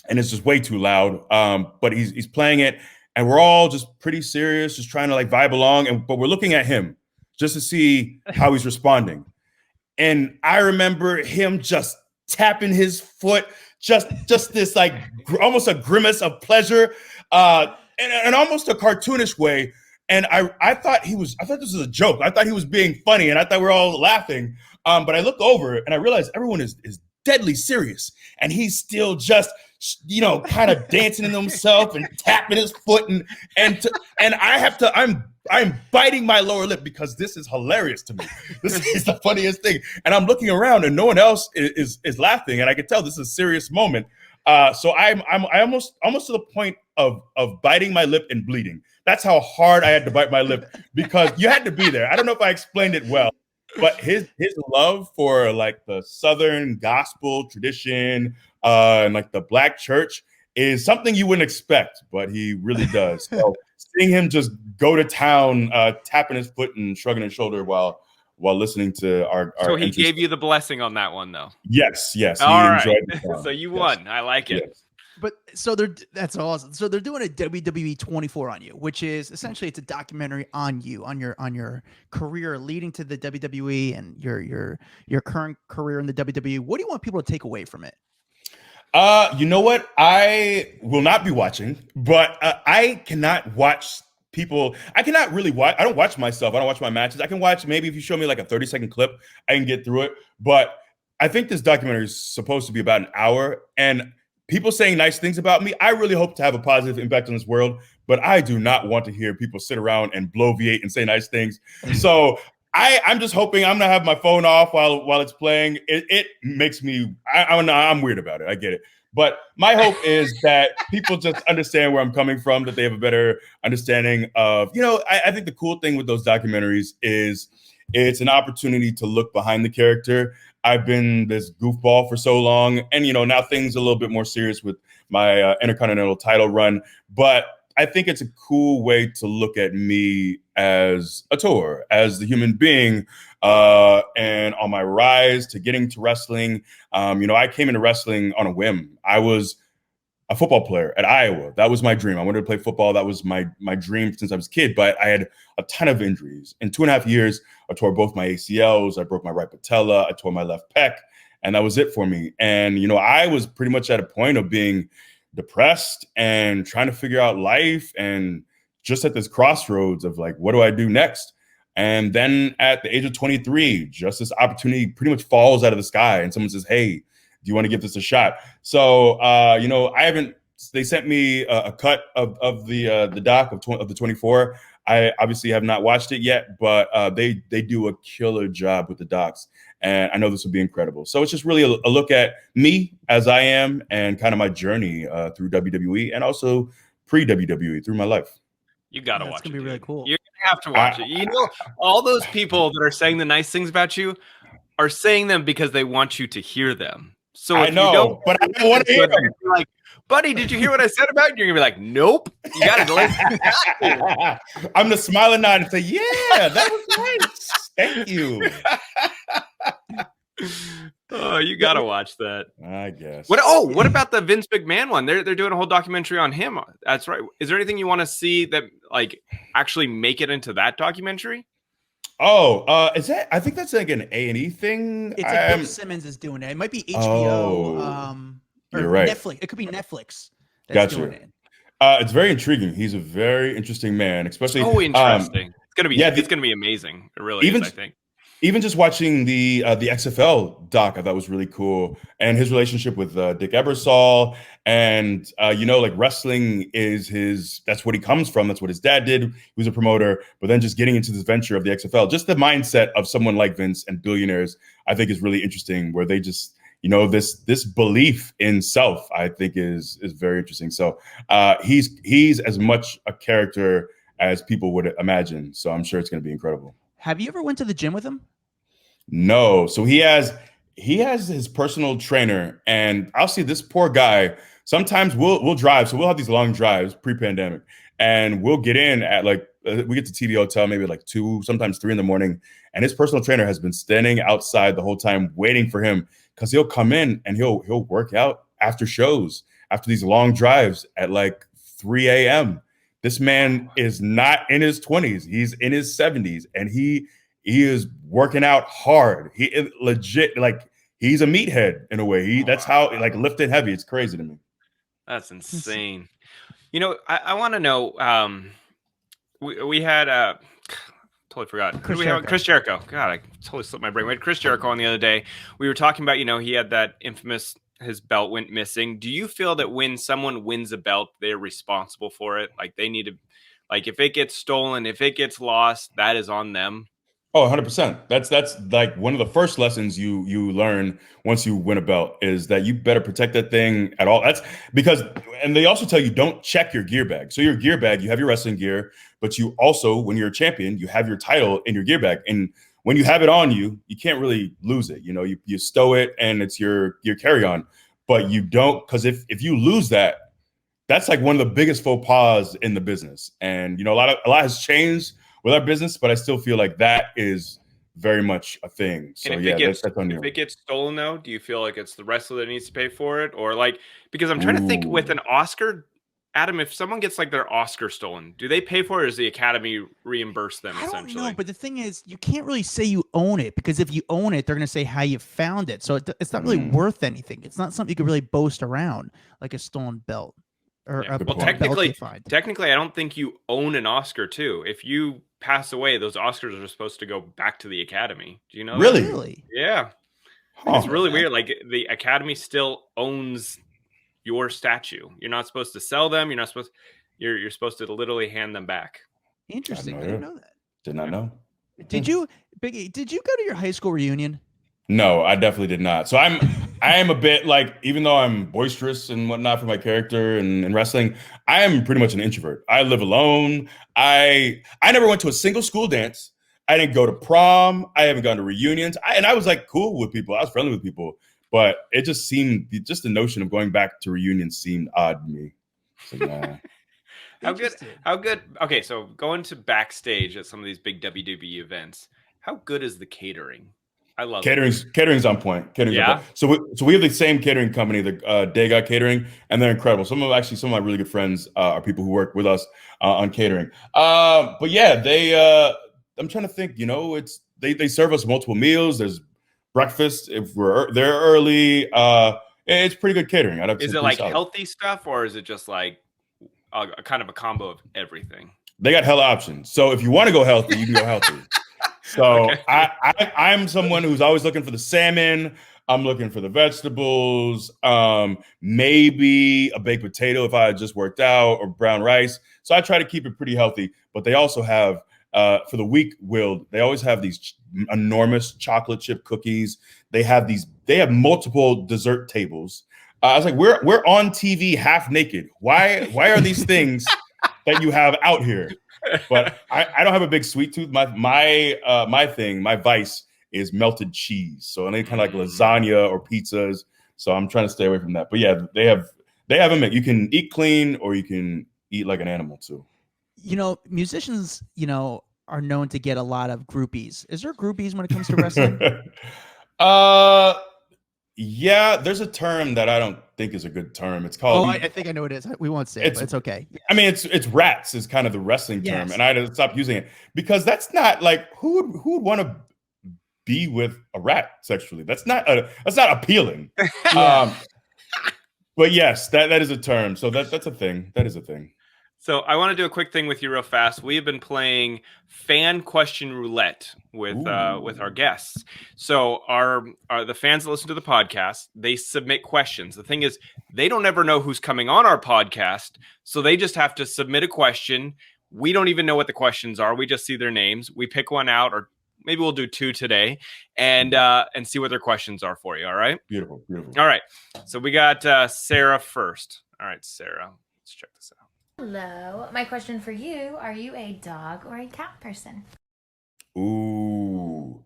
and it's just way too loud. But he's playing it and we're all just pretty serious, just trying to like vibe along. But we're looking at him just to see how he's responding. And I remember him just tapping his foot, just this like almost a grimace of pleasure, and almost a cartoonish way. And I thought this was a joke. I thought he was being funny, and I thought we were all laughing. But I look over and I realize everyone is deadly serious, and he's still just kind of dancing in himself and tapping his foot, and I'm biting my lower lip because this is hilarious to me. This is the funniest thing. And I'm looking around and no one else is laughing. And I can tell this is a serious moment. So I'm almost to the point of biting my lip and bleeding. That's how hard I had to bite my lip because you had to be there. I don't know if I explained it well, but his love for like the Southern gospel tradition and like the Black church is something you wouldn't expect, but he really does. So seeing him just go to town, tapping his foot and shrugging his shoulder while listening to our So he gave you the blessing on that one, though. Yes. All right. So you won. I like it. Yes. But so that's awesome. So they're doing a WWE 24 on you, which is essentially it's a documentary on you, on your career leading to the WWE and your current career in the WWE. What do you want people to take away from it? You know what? I will not be watching, but I cannot watch people. I cannot really watch. I don't watch myself. I don't watch my matches. I can watch maybe if you show me like a 30-second clip, I can get through it. But I think this documentary is supposed to be about an hour, and people saying nice things about me, I really hope to have a positive impact on this world, but I do not want to hear people sit around and bloviate and say nice things. So I'm just hoping I'm gonna have my phone off while it's playing. It makes me, I'm weird about it. I get it. But my hope is that people just understand where I'm coming from, that they have a better understanding of, I think the cool thing with those documentaries is it's an opportunity to look behind the character. I've been this goofball for so long, and now things are a little bit more serious with my Intercontinental title run. But I think it's a cool way to look at me as a tour, as the human being, and on my rise to getting to wrestling. I came into wrestling on a whim. I was a football player at Iowa. That was my dream. I wanted to play football. That was my dream since I was a kid, but I had a ton of injuries. In 2.5 years, I tore both my ACLs. I broke my right patella. I tore my left pec, and that was it for me. And, I was pretty much at a point of being depressed and trying to figure out life and just at this crossroads of like, what do I do next? And then at the age of 23, just this opportunity pretty much falls out of the sky and someone says, hey, do you want to give this a shot? So, they sent me a cut of the doc of the 24. I obviously have not watched it yet, but they do a killer job with the docs. And I know this will be incredible. So it's just really a look at me as I am and kind of my journey through WWE and also pre-WWE through my life. You got to watch it. It's going to be really cool. You're going to have to watch it. All those people that are saying the nice things about you are saying them because they want you to hear them. So I know, but I don't want to hear them. Like, buddy, did you hear what I said about you? You're going to be like, nope. You got to listen. I'm going to smile and nod and say, yeah, that was nice. Thank you. Oh, you got to watch that. I guess. What about the Vince McMahon one? They're doing a whole documentary on him. That's right. Is there anything you want to see that like actually make it into that documentary? Is that? I think that's like an A&E thing. It's like Bill Simmons is doing it. It might be HBO. Or you're right. Netflix. It could be Netflix. That's doing it. It's very intriguing. He's a very interesting man, especially. Oh, interesting. It's gonna be. It's gonna be amazing. It really is. I think. Even just watching the XFL doc, I thought was really cool, and his relationship with Dick Ebersol, and like wrestling is his. That's what he comes from. That's what his dad did. He was a promoter, but then just getting into this venture of the XFL, just the mindset of someone like Vince and billionaires, I think is really interesting. Where they just, this belief in self, I think is very interesting. So he's as much a character as people would imagine. So I'm sure it's going to be incredible. Have you ever went to the gym with him? No. So he has his personal trainer, and I'll see this poor guy. Sometimes we'll drive, so we'll have these long drives pre-pandemic, and we'll get in at like we get to TV hotel maybe like 2, sometimes 3 in the morning, and his personal trainer has been standing outside the whole time waiting for him because he'll come in and he'll work out after shows, after these long drives at like 3 a.m. This man is not in his 20s; he's in his 70s, and he is working out hard. He is legit, like he's a meathead in a way. That's how, like, lifting heavy. It's crazy to me. That's insane. You know, I want to know. We had totally forgot. Who Chris do we have? Jericho. Chris Jericho. God, I totally slipped my brain. We had Chris Jericho on the other day. We were talking about, he had that infamous, his belt went missing. Do you feel that when someone wins a belt, they're responsible for it? Like they need to, like if it gets stolen, if it gets lost, that is on them. Oh, 100%. That's like one of the first lessons you learn once you win a belt is that you better protect that thing at all. That's because, and they also tell you don't check your gear bag. So your gear bag, you have your wrestling gear, but you also, when you're a champion, you have your title in your gear bag. And when you have it on you, you can't really lose it. You stow it and it's your carry on, but you don't, because if you lose that, that's like one of the biggest faux pas in the business. And a lot has changed with our business, but I still feel like that is very much a thing. So And yeah, that's on you. if it gets stolen, though, do you feel like it's the wrestler that needs to pay for it, or like because I'm trying to think with Ooh. an Oscar, Adam, if someone gets like their Oscar stolen, do they pay for it, or does the Academy reimburse them I don't essentially? know, but the thing is, you can't really say you own it because if you own it, they're going to say how you found it. So it's not really worth anything. It's not something you can really boast around like a stolen belt or Yeah. a Well, belt you find. technically, I don't think you own an Oscar too. If you pass away, those Oscars are supposed to go back to the Academy. Do you know that? Really? Really? Yeah. Huh. It's really weird. Like the Academy still owns your statue. You're not supposed to sell them. You're not supposed. You're supposed to literally hand them back. Interesting. I idea. didn't know that. Did not know. Did you, Biggie? Did you go to your high school reunion? No, I definitely did not. So I am a bit like, even though I'm boisterous and whatnot for my character and wrestling, I am pretty much an introvert. I live alone. I never went to a single school dance. I didn't go to prom. I haven't gone to reunions. And I was like cool with people. I was friendly with people, but it just seemed, just the notion of going back to reunions seemed odd to me. So yeah. How good? Okay, so going to backstage at some of these big WWE events, how good is the catering? I love catering's on point. On point. So we have the same catering company, the Dega Catering, and they're incredible. Some of my really good friends are people who work with us on catering. But yeah, I'm trying to think. It's they serve us multiple meals. There's breakfast if we're there early. It's pretty good catering. Is it like healthy stuff, or is it just like a kind of a combo of everything? They got hella options. So if you want to go healthy, you can go healthy. So okay. I'm someone who's always looking for the salmon. I'm looking for the vegetables, maybe a baked potato if I had just worked out, or brown rice. So I try to keep it pretty healthy. But they also have, for the weak-willed, they always have these enormous chocolate chip cookies. They have multiple dessert tables. I was like, we're on TV half naked. Why are these things that you have out here? But I don't have a big sweet tooth. My vice is melted cheese. So any kind of like lasagna or pizzas. So I'm trying to stay away from that. But yeah, they have them. You can eat clean or you can eat like an animal too. Musicians, are known to get a lot of groupies. Is there groupies when it comes to wrestling? Yeah, there's a term that I don't think is a good term. It's called. I think I know what it is. We won't say it, but it's okay. I mean, it's rats is kind of the wrestling term, and I had to stop using it because that's not like who would want to be with a rat sexually. That's not appealing. But yes, that is a term. So that's a thing. That is a thing. So I want to do a quick thing with you real fast. We have been playing fan question roulette with our guests. So the fans that listen to the podcast, they submit questions. The thing is, they don't ever know who's coming on our podcast, so they just have to submit a question. We don't even know what the questions are. We just see their names. We pick one out, or maybe we'll do two today, and see what their questions are for you. All right? Beautiful. All right. So we got Sarah first. All right, Sarah. Let's check this out. Hello. My question for you, are you a dog or a cat person? Ooh.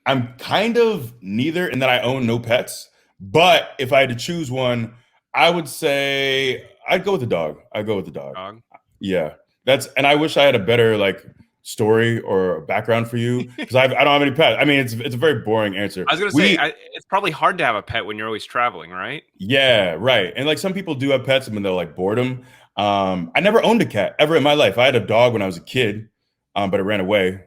I'm kind of neither in that I own no pets. But if I had to choose one, I would say I'd go with the dog. I'd go with the dog. Dog. Yeah, and I wish I had a better like story or background for you because I don't have any pets. I mean, it's a very boring answer. I was gonna say it's probably hard to have a pet when you're always traveling, right? Yeah, right. And like some people do have pets and they'll like boredom. I never owned a cat ever in my life. I had a dog when I was a kid, but it ran away.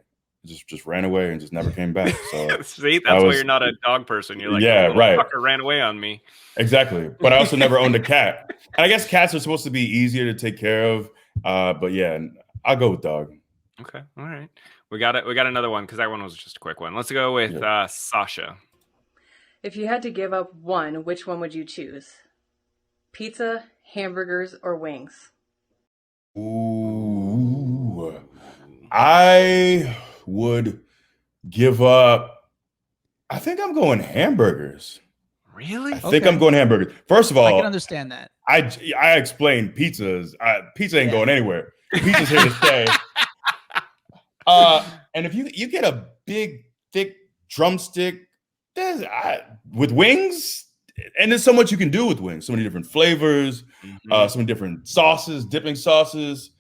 It just ran away and just never came back. So see, that's why you're not a dog person. You're like, yeah, right. Fucker ran away on me. Exactly. But I also never owned a cat. And I guess cats are supposed to be easier to take care of. But yeah, I'll go with dog. Okay. All right. We got it. We got another one because that one was just a quick one. Let's go with Sasha. If you had to give up one, which one would you choose? Pizza, hamburgers, or wings? Ooh. I would give up. I think I'm going hamburgers. Really? I think I'm going hamburgers. First of all, I can understand that. I explained pizzas. Pizza ain't going anywhere. Pizza's here to stay. And if you get a big, thick drumstick, with wings, and there's so much you can do with wings. So many different flavors, so many different sauces, dipping sauces.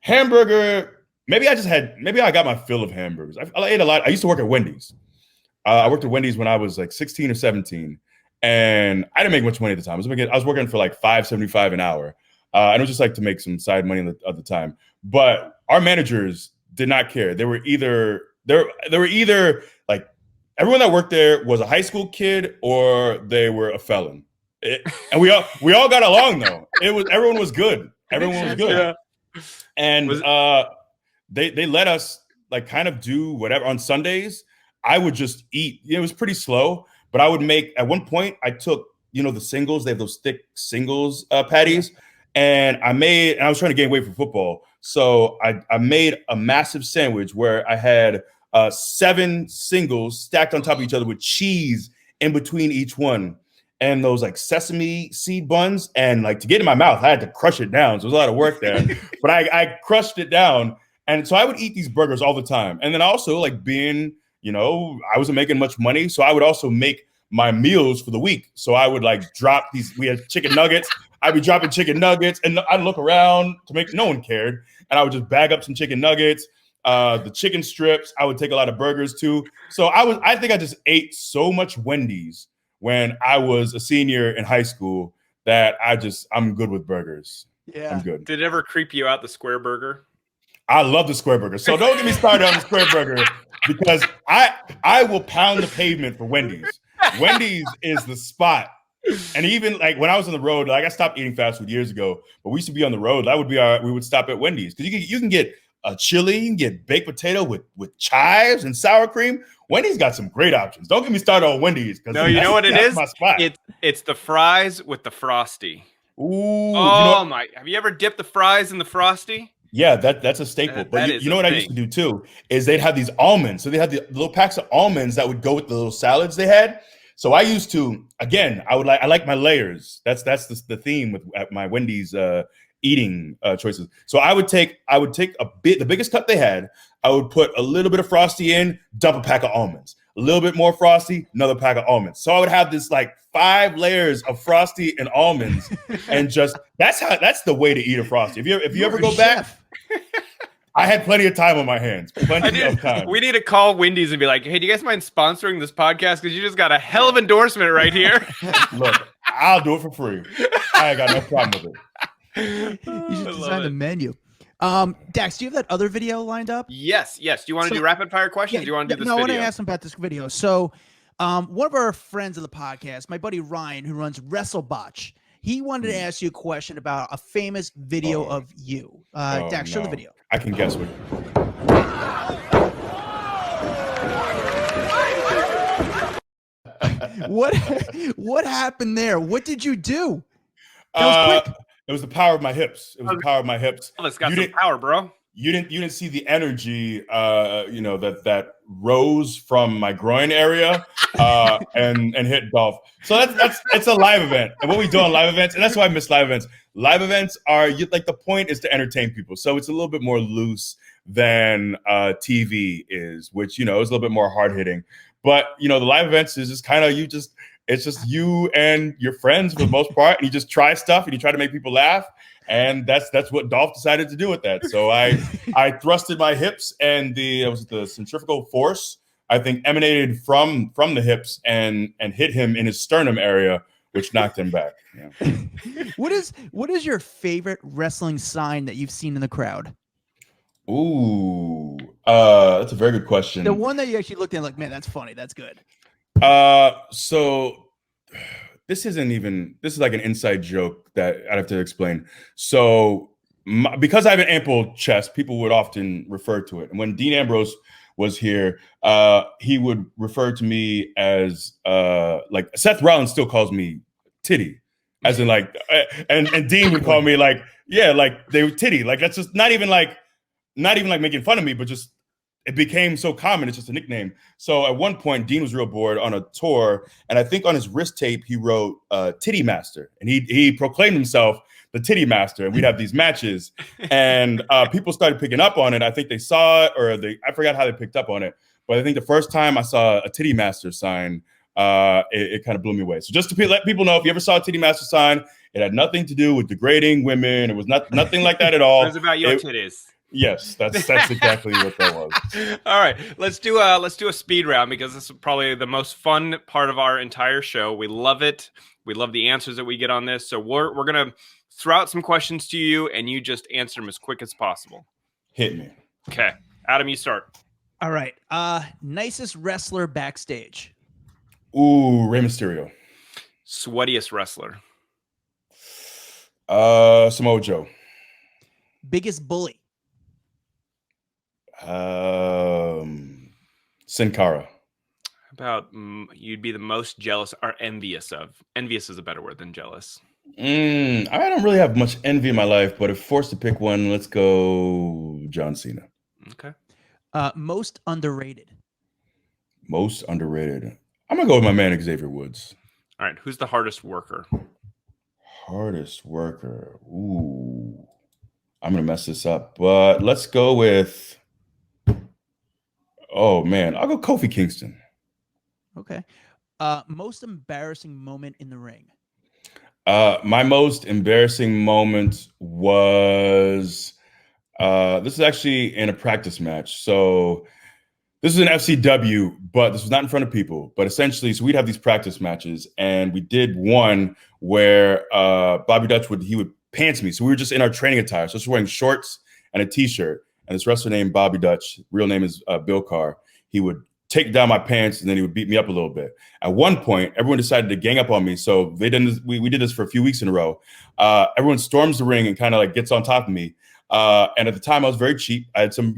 Hamburger. Maybe I got my fill of hamburgers. I ate a lot. I used to work at Wendy's. I worked at Wendy's when I was like 16 or 17, and I didn't make much money at the time. I was working for like $5.75 an hour, and it was just like to make some side money at the time. But our managers did not care. They were either like everyone that worked there was a high school kid or they were a felon. And we all got along though. Everyone was good. Everyone was good. Yeah. And they let us like kind of do whatever on Sundays. I would just eat. It was pretty slow, but I would make at one point I took, the singles, they have those thick singles patties. And I was trying to gain weight for football. So I made a massive sandwich where I had 7 singles stacked on top of each other with cheese in between each one. And those like sesame seed buns. And like to get in my mouth, I had to crush it down. So it was a lot of work there. But I crushed it down. And so I would eat these burgers all the time. And then also like being, I wasn't making much money. So I would also make my meals for the week. So I would like drop these, we had chicken nuggets. I'd be dropping chicken nuggets and I'd look around to make, no one cared. And I would just bag up some chicken nuggets, the chicken strips. I would take a lot of burgers too. So I think I just ate so much Wendy's when I was a senior in high school that I'm good with burgers. Yeah. I'm good. Did it ever creep you out, the square burger? I love the square burger. So don't get me started on the square burger because I will pound the pavement for Wendy's. Wendy's is the spot. And even like when I was on the road, like I stopped eating fast food years ago, but we used to be on the road. That would be we would stop at Wendy's because you can get a chili, you can get baked potato with chives and sour cream. Wendy's got some great options. Don't get me started on Wendy's. No, you know what it is? My spot. It's the fries with the Frosty. Ooh. Oh my! Have you ever dipped the fries in the Frosty? Yeah, that's a staple. But you know what I used to do too is they'd have these almonds. So they had the little packs of almonds that would go with the little salads they had. So I used to, again, I like my layers. That's the theme with my Wendy's eating choices. So I would take the biggest cut they had. I would put a little bit of Frosty in, dump a pack of almonds. A little bit more Frosty, another pack of almonds. So I would have this like 5 layers of Frosty and almonds, and that's the way to eat a Frosty. If you ever go back, I had plenty of time on my hands. Plenty of time. We need to call Wendy's and be like, hey, do you guys mind sponsoring this podcast? Because you just got a hell of endorsement right here. Look, I'll do it for free. I ain't got no problem with it. You should design the menu. Dax, do you have that other video lined up? Yes. Do you want to do rapid fire questions? Yeah, do you want to do this video? No, I video? want to ask him about this video. So one of our friends of the podcast, my buddy Ryan, who runs WrestleBotch, he wanted to ask you a question about a famous video of you. Dax, show the video. I can guess what. What happened there? What did you do? That was quick. It was the power of my hips. Oh, this got some power, bro. you didn't see the energy, that rose from my groin area, and hit Dolph. So that's it's a live event, and what we do on live events, and that's why I miss live events. Live events are like the point is to entertain people, so it's a little bit more loose than TV is, which is a little bit more hard hitting. But the live events is just kind of it's just you and your friends for the most part, and you just try stuff and you try to make people laugh. And that's what Dolph decided to do with that. So I thrusted my hips, and the centrifugal force, I think, emanated from the hips and hit him in his sternum area, which knocked him back. Yeah. What is your favorite wrestling sign that you've seen in the crowd? Ooh, that's a very good question. The one that you actually looked at like, man, that's funny. That's good. So this is like an inside joke that I'd have to explain. So because I have an ample chest, people would often refer to it. And when Dean Ambrose was here, he would refer to me as like Seth Rollins still calls me Titty, as in like, and Dean would call me like, yeah, like they were Titty. Like that's just not even like making fun of me, but just it became so common. It's just a nickname. So at one point, Dean was real bored on a tour, and I think on his wrist tape he wrote "Titty Master," and he proclaimed himself the Titty Master. And we'd have these matches, and people started picking up on it. I think they saw it, or I forgot how they picked up on it. But I think the first time I saw a Titty Master sign, it kind of blew me away. So just to let people know, if you ever saw a Titty Master sign, it had nothing to do with degrading women. It was nothing like that at all. It was about your titties. Yes, that's exactly what that was. All right, let's do a speed round, because this is probably the most fun part of our entire show. We love it. We love the answers that we get on this. So we're gonna throw out some questions to you, and you just answer them as quick as possible. Hit me. Okay, Adam, you start. All right. Nicest wrestler backstage. Ooh, Rey Mysterio. Sweatiest wrestler. Samoa Joe. Biggest bully. Sin Cara. About you'd be the most jealous or envious of. Envious is a better word than jealous. I don't really have much envy in my life, but if forced to pick one, let's go John Cena. Okay. Most underrated. Most underrated. I'm gonna go with my man Xavier Woods. All right. Who's the hardest worker? Hardest worker. Ooh, I'm gonna mess this up, but let's go with. Oh man, I'll go Kofi Kingston. Okay. Most embarrassing moment in the ring. My most embarrassing moment was this is actually in a practice match. So this is an FCW, but this was not in front of people. But essentially, so we'd have these practice matches, and we did one where Bobby Dutch would pants me. So we were just in our training attire. So just wearing shorts and a t-shirt. And this wrestler named Bobby Dutch, real name is Bill Carr. He would take down my pants, and then he would beat me up a little bit. At one point, everyone decided to gang up on me. So we did this for a few weeks in a row. Everyone storms the ring and kind of like gets on top of me. And at the time, I was very cheap. I had some,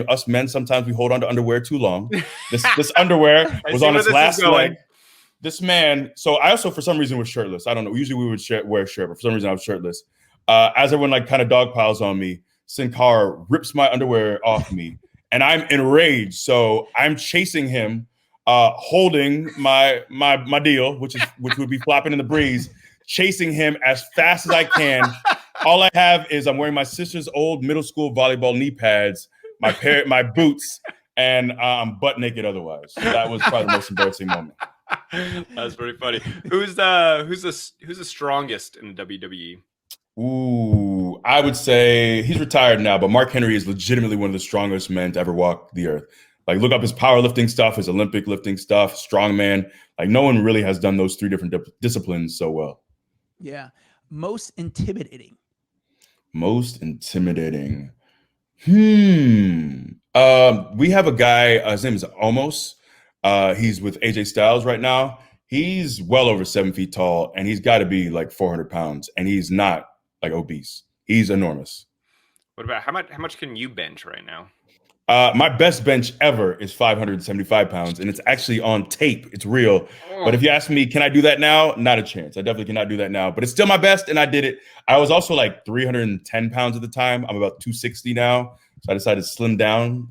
us men, sometimes we hold on to underwear too long. This underwear was on its last leg. This man, so I also, for some reason, was shirtless. I don't know. Usually we would wear a shirt, but for some reason I was shirtless. As everyone like kind of dog piles on me, Sin Cara rips my underwear off me, and I'm enraged. So I'm chasing him, holding my deal, which would be flopping in the breeze, chasing him as fast as I can. All I have is I'm wearing my sister's old middle school volleyball knee pads, my boots, and I'm butt naked otherwise. So that was probably the most embarrassing moment. That's pretty funny. Who's the strongest in the WWE? Ooh, I would say he's retired now, but Mark Henry is legitimately one of the strongest men to ever walk the earth. Like, look up his powerlifting stuff, his Olympic lifting stuff, strongman. Like, no one really has done those three different disciplines so well. Yeah. Most intimidating. Most intimidating. We have a guy, his name is Omos. He's with AJ Styles right now. He's well over 7 feet tall, and he's got to be like 400 pounds, and he's not like obese. He's enormous. What about how much can you bench right now? My best bench ever is 575 pounds, and it's actually on tape. It's real. Oh. But if you ask me, can I do that now? Not a chance. I definitely cannot do that now, but it's still my best, and I did it. I was also like 310 pounds at the time. I'm about 260 now. So I decided to slim down,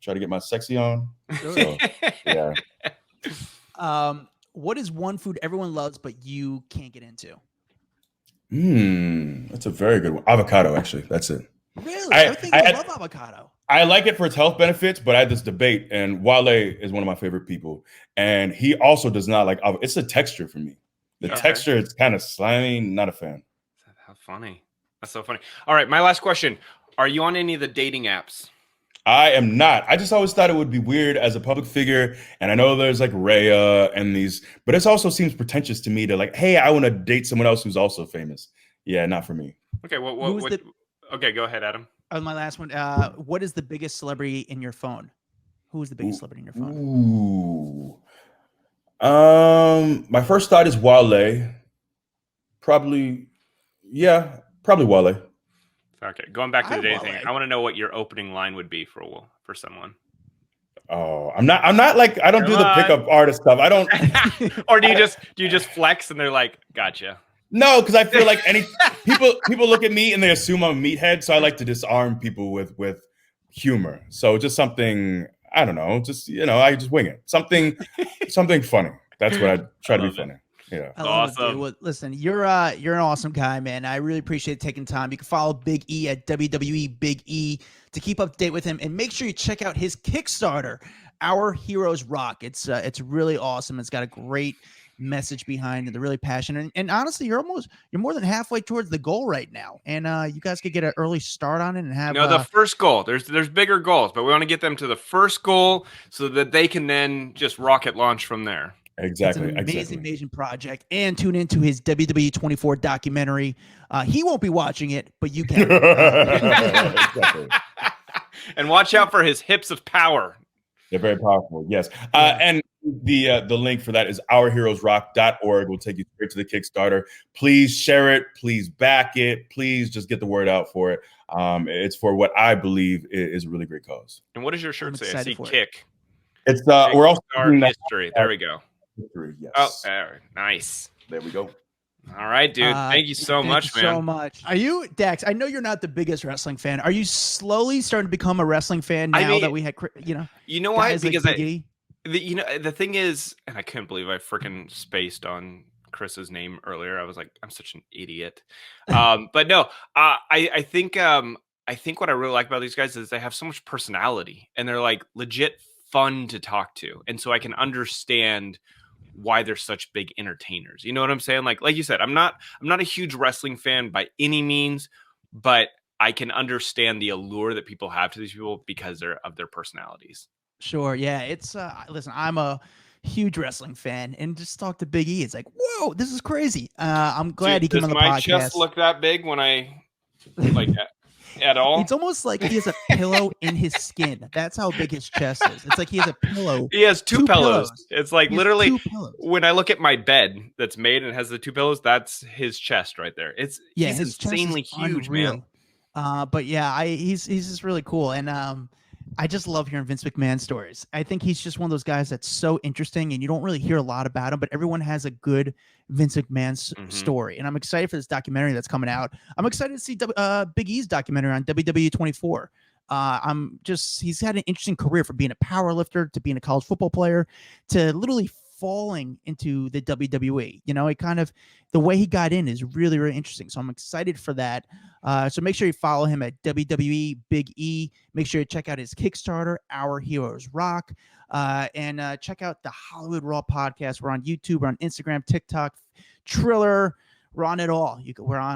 try to get my sexy on. So, yeah. What is one food everyone loves but you can't get into? That's a very good one. Avocado, actually. That's it. Really? I think you love avocado. I like it for its health benefits, but I had this debate, and Wale is one of my favorite people, and he also does not like avocado. It's a texture for me. The texture, it's kind of slimy. Not a fan. How funny. That's so funny. All right, my last question. Are you on any of the dating apps? I am not. I just always thought it would be weird as a public figure, and I know there's like Raya and these, but it also seems pretentious to me to like, hey, I want to date someone else who's also famous. Yeah, not for me. Okay, okay, go ahead, Adam. My last one. What is the biggest celebrity in your phone? Who is the biggest celebrity in your phone? My first thought is Wale. Probably Wale. Okay, going back to the dating thing, I want to know what your opening line would be for someone. Oh, I'm not like, I don't do the pickup artist stuff. I don't. Or do you just flex and they're like, gotcha? No, because I feel like people look at me and they assume I'm a meathead, so I like to disarm people with humor. So just something, I don't know, just I just wing it. Something funny. That's what I try to be funny. Yeah. Awesome. Well, listen, you're an awesome guy, man. I really appreciate taking time. You can follow Big E at WWE Big E to keep up to date with him, and make sure you check out his Kickstarter, Our Heroes Rock. It's really awesome. It's got a great message behind it. They're really passionate, and honestly, you're more than halfway towards the goal right now. And you guys could get an early start on it and have the first goal. There's bigger goals, but we want to get them to the first goal so that they can then just rocket launch from there. Exactly. It's an amazing project. And tune into his WWE 24 documentary. He won't be watching it, but you can. Exactly. And watch out for his hips of power. They're very powerful. Yes. And the link for that is ourheroesrock.org. We'll take you straight to the Kickstarter. Please share it. Please back it. Please just get the word out for it. It's for what I believe is a really great cause. And what does your shirt say? I see kick. It's we're also history. There we go. History, yes. Oh, nice. There we go. All right, dude. Thank you so much, man. So much. Are you, Dax? I know you're not the biggest wrestling fan. Are you slowly starting to become a wrestling fan now that we had, You know why? Because the thing is, and I couldn't believe I freaking spaced on Chris's name earlier. I was like, I'm such an idiot. But no, I think what I really like about these guys is they have so much personality, and they're like legit fun to talk to, and so I can understand why they're such big entertainers. You know what I'm saying? Like you said, I'm not a huge wrestling fan by any means, but I can understand the allure that people have to these people because of their personalities. Sure. Yeah. It's listen, I'm a huge wrestling fan, and just talk to Big E. It's like, whoa, this is crazy. I'm glad he came on the podcast. Does my chest look that big when I like that? At all? It's almost like he has a pillow in his skin. That's how big his chest is. It's like he has a pillow. He has two pillows. It's like literally when I look at my bed that's made and has the two pillows, that's his chest right there. He's insanely huge, man. But yeah, he's just really cool, and I just love hearing Vince McMahon stories. I think he's just one of those guys that's so interesting, and you don't really hear a lot about him, but everyone has a good Vince McMahon story. And I'm excited for this documentary that's coming out. I'm excited to see Big E's documentary on WWE 24. He's had an interesting career, from being a power lifter to being a college football player to literally falling into the WWE. The way he got in is really, really interesting. So I'm excited for that. So make sure you follow him at WWE Big E. Make sure you check out his Kickstarter, Our Heroes Rock. And check out the Hollywood Raw podcast. We're on YouTube, we're on Instagram, TikTok, Triller. We're on it all.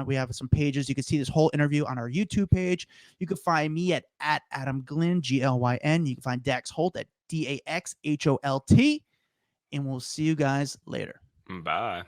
We have some pages. You can see this whole interview on our YouTube page. You can find me at Adam Glyn, Glyn. You can find Dax Holt at DAXHOLT. And we'll see you guys later. Bye.